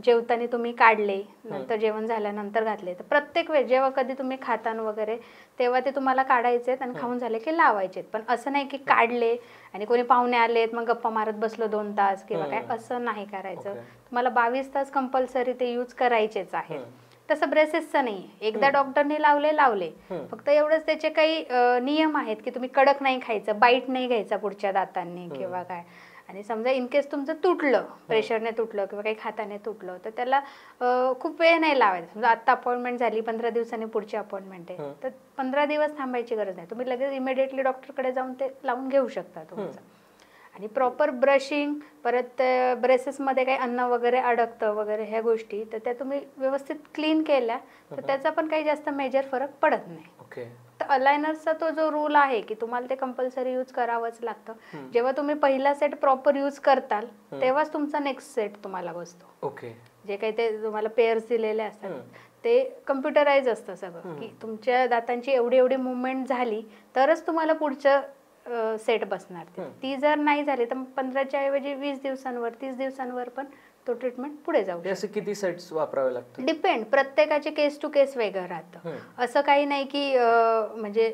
जेवताना तुम्ही काढले, नंतर जेवण झाल्यानंतर घातले, तर प्रत्येक वेळ जेव्हा कधी तुम्ही खाताना वगैरे तेव्हा ते तुम्हाला काढायचे आणि खाऊन झाले की लावायचे. पण असं नाही की काढले आणि कोणी पाहुणे आलेत मग गप्पा मारत बसलो 2 तास किंवा काय, असं नाही करायचं. तुम्हाला 22 तास कंपल्सरी ते यूज करायचेच आहेत. तसं ब्रेसेसचं नाही. एकदा डॉक्टरने लावले, फक्त एवढंच त्याचे काही नियम आहेत की तुम्ही कडक नाही खायचं, बाईट नाही घ्यायचा पुढच्या दातांनी किंवा काय. आणि समजा इन केस तुमचं तुटलं, प्रेशरने तुटलं किंवा काही खाताने तुटलं, तर त्याला खूप वेळ नाही लावायचा. समजा आत्ता अपॉइंटमेंट झाली, 15 दिवसांनी पुढची अपॉइंटमेंट आहे, तर 15 दिवस थांबायची गरज नाही. तुम्ही लगेच इमिडिएटली डॉक्टरकडे जाऊन ते लावून घेऊ शकता तुमचं. आणि प्रॉपर ब्रशिंग, परत ब्रेसेसमध्ये काही अन्न वगैरे अडकतं वगैरे ह्या गोष्टी, तर त्या तुम्ही व्यवस्थित क्लीन केल्या तर त्याचा पण काही जास्त मेजर फरक पडत नाही. तर अलायनर्सचा तो जो रूल आहे की तुम्हाला ते कंपल्सरी यूज करावंच लागतं. जेव्हा तुम्ही पहिला सेट प्रॉपर यूज करताल तेव्हाच तुमचा नेक्स्ट सेट तुम्हाला बसतो. जे काही ते तुम्हाला पेअर्स दिलेले असतात ते कम्प्युटराइज असतं सगळं, की तुमच्या दातांची एवढी एवढी मुवमेंट झाली तरच तुम्हाला पुढचं सेट बसणार. ती जर नाही झाली तर 15च्या ऐवजी 20 दिवसांवर, 30 दिवसांवर पण तो ट्रीटमेंट पुढे जाऊ शकतो. असे किती सेट्स वापरावे लागतात? डिपेंड, प्रत्येकाचे केस टू केस वेगळं राहतं. असं काही नाही की म्हणजे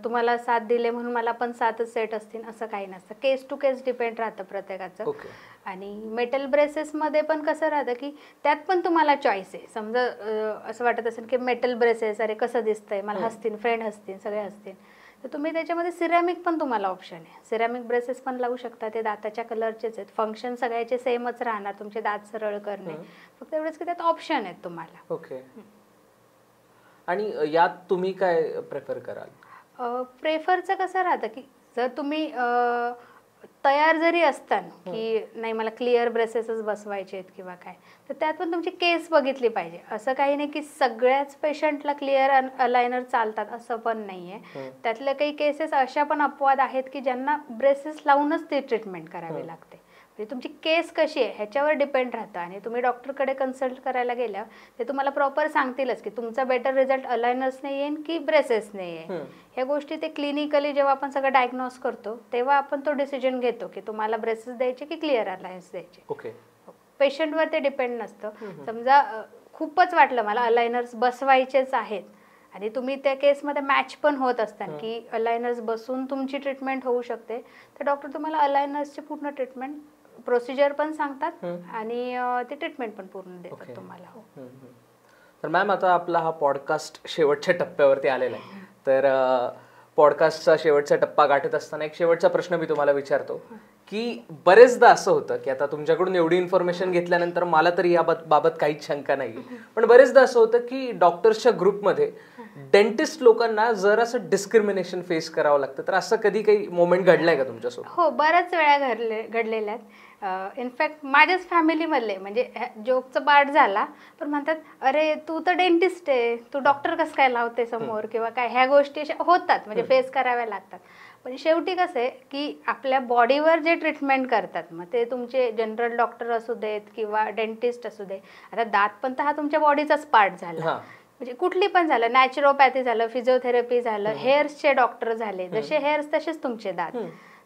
तुम्हाला 7 दिले म्हणून मला पण 7च सेट असतील असं काही नसतं. केस टू केस डिपेंड राहतं प्रत्येकाचं. आणि मेटल ब्रेसेसमध्ये पण कसं राहतं की त्यात पण तुम्हाला चॉईस आहे. समजा असं वाटत असेल की मेटल ब्रेसेस, अरे कसं दिसतंय, मला हसतील, फ्रेंड हसतील, सगळे हसतील, तर तुम्ही त्याच्यामध्ये सिरॅमिक पण तुम्हाला ऑप्शन आहे. सिरॅमिक ब्रेसेस पण लावू शकता. ते दाताच्या कलरचेच आहेत. फंक्शन सगळ्याचे सेमच राहणार, तुमचे दात सरळ करणे, फक्त एवढंच की त्यात ऑप्शन आहेत तुम्हाला. आणि यात तुम्ही काय प्रेफर कराल? प्रेफरचं कसं राहतं की जर तुम्ही तयार जरी असताल की नाही मला क्लिअर ब्रेसेसच बसवायचे आहेत किंवा काय, तर त्यात पण तुमची केस बघितली पाहिजे. असं काही नाही की सगळ्याच पेशंटला क्लिअर अलायनर चालतात असं पण नाही आहे. त्यातल्या काही केसेस अशा पण अपवाद आहेत की ज्यांना ब्रेसेस लावूनच ते ट्रीटमेंट करावी लागते. म्हणजे तुमची केस कशी आहे ह्याच्यावर डिपेंड राहतं आणि तुम्ही डॉक्टरकडे कन्सल्ट करायला गेल्यावर ते तुम्हाला प्रॉपर सांगतीलच की तुमचा बेटर रिझल्ट अलायनर्सने येईल की ब्रेसेसने येईल. ह्या गोष्टी ते क्लिनिकली जेव्हा आपण सगळं डायग्नोज करतो तेव्हा आपण तो डिसिजन घेतो की तुम्हाला ब्रेसेस द्यायचे की क्लिअर अलायन्स द्यायचे. ओके. पेशंटवर ते डिपेंड नसतं. समजा खूपच वाटलं मला अलायनर्स बसवायचेच आहेत आणि तुम्ही त्या केसमध्ये मॅच पण होत असतात की अलायनर्स बसून तुमची ट्रीटमेंट होऊ शकते, तर डॉक्टर तुम्हाला अलायनर्सची पूर्ण ट्रीटमेंट प्रोसिजर पण सांगतात आणि ते ट्रीटमेंट पण पूर्ण देतात तुम्हाला. तर मॅम आता आपला हा पॉडकास्ट शेवटच्या टप्प्यावरती आलेला आहे, तर पॉडकास्टचा शेवटचा टप्पा गाठत असताना एक शेवटचा प्रश्न मी तुम्हाला विचारतो की बरेचदा असं होतं की आता तुमच्याकडून एवढी इन्फॉर्मेशन घेतल्यानंतर मला तरी या बाबत काहीच शंका नाही, पण बरेचदा असं होतं की डॉक्टर्सच्या ग्रुपमध्ये डेंटिस्ट लोकांना जर असं डिस्क्रिमिनेशन फेस करावं लागतं, तर असं कधी काही मोमेंट घडलाय का तुमच्यासोबत? हो, बऱ्याच वेळा घडलेल्या आहेत. इनफॅक्ट माझ्याच फॅमिलीमधले म्हणजे जोकचा पार्ट झाला पण म्हणतात अरे तू तर डेंटिस्ट आहे, तू डॉक्टर कसं काय लावते समोर किंवा काय, ह्या गोष्टी अशा होतात म्हणजे फेस कराव्या लागतात. पण शेवटी कसं आहे की आपल्या बॉडीवर जे ट्रीटमेंट करतात मग ते तुमचे जनरल डॉक्टर असू देत किंवा डेंटिस्ट असू दे, आता दात पण तर हा तुमच्या बॉडीचाच पार्ट झाला, म्हणजे कुठली पण झालं, नॅचरोपॅथी झालं, फिजिओथेरपी झालं, हेअर्सचे डॉक्टर झाले, जसे हेअर्स तसेच तुमचे दात.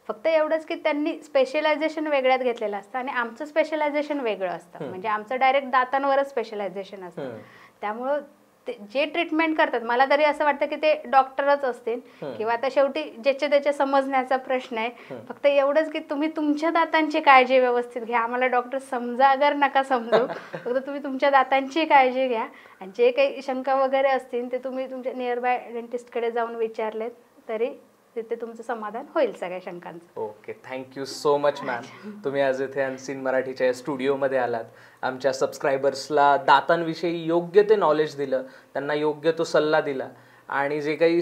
फक्त एवढंच की त्यांनी स्पेशलायझेशन वेगळ्यात घेतलेलं असतं आणि आमचं स्पेशलायझेशन वेगळं असतं. म्हणजे आमचं डायरेक्ट दातांवरच स्पेशलायझेशन असतं. त्यामुळं ते जे ट्रीटमेंट करतात मला तरी असं वाटतं की ते डॉक्टरच असतील किंवा आता शेवटी ज्याचे त्याचे समजण्याचा प्रश्न आहे. फक्त एवढंच की तुम्ही तुमच्या दातांची काळजी व्यवस्थित घ्या. आम्हाला डॉक्टर समजा अगर नका समजू, फक्त तुम्ही तुमच्या दातांची काळजी घ्या आणि जे काही शंका वगैरे असतील ते तुम्ही तुमच्या नियर बाय डेंटिस्टकडे जाऊन विचारलेत तरी तिथे तुमचं समाधान होईल सगळ्या शंकांचं. Okay, thank you so much ma'am. तुम्ही आज इथे अनसीन मराठीच्या स्टुडिओमध्ये आलात, आमच्या सबस्क्रायबर्सला दातांविषयी योग्य ते नॉलेज दिलं, त्यांना योग्य तो सल्ला दिला आणि जे काही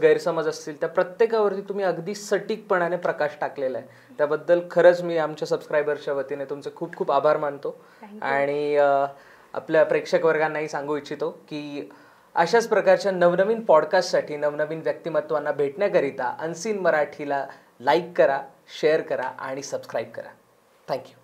गैरसमज असतील त्या प्रत्येकावरती तुम्ही अगदी सटीकपणाने प्रकाश टाकलेला आहे. त्याबद्दल खरंच मी आमच्या सबस्क्रायबर्सच्या वतीने तुमचे खूप खूप आभार मानतो आणि आपल्या प्रेक्षक वर्गांनाही सांगू इच्छितो की अशाच प्रकारच्या नवनवीन पॉडकास्टसाठी नवनवीन व्यक्तिमत्वांना भेटण्याकरिता अनसीन मराठीला लाईक करा, शेअर करा आणि सबस्क्राईब करा. थँक्यू.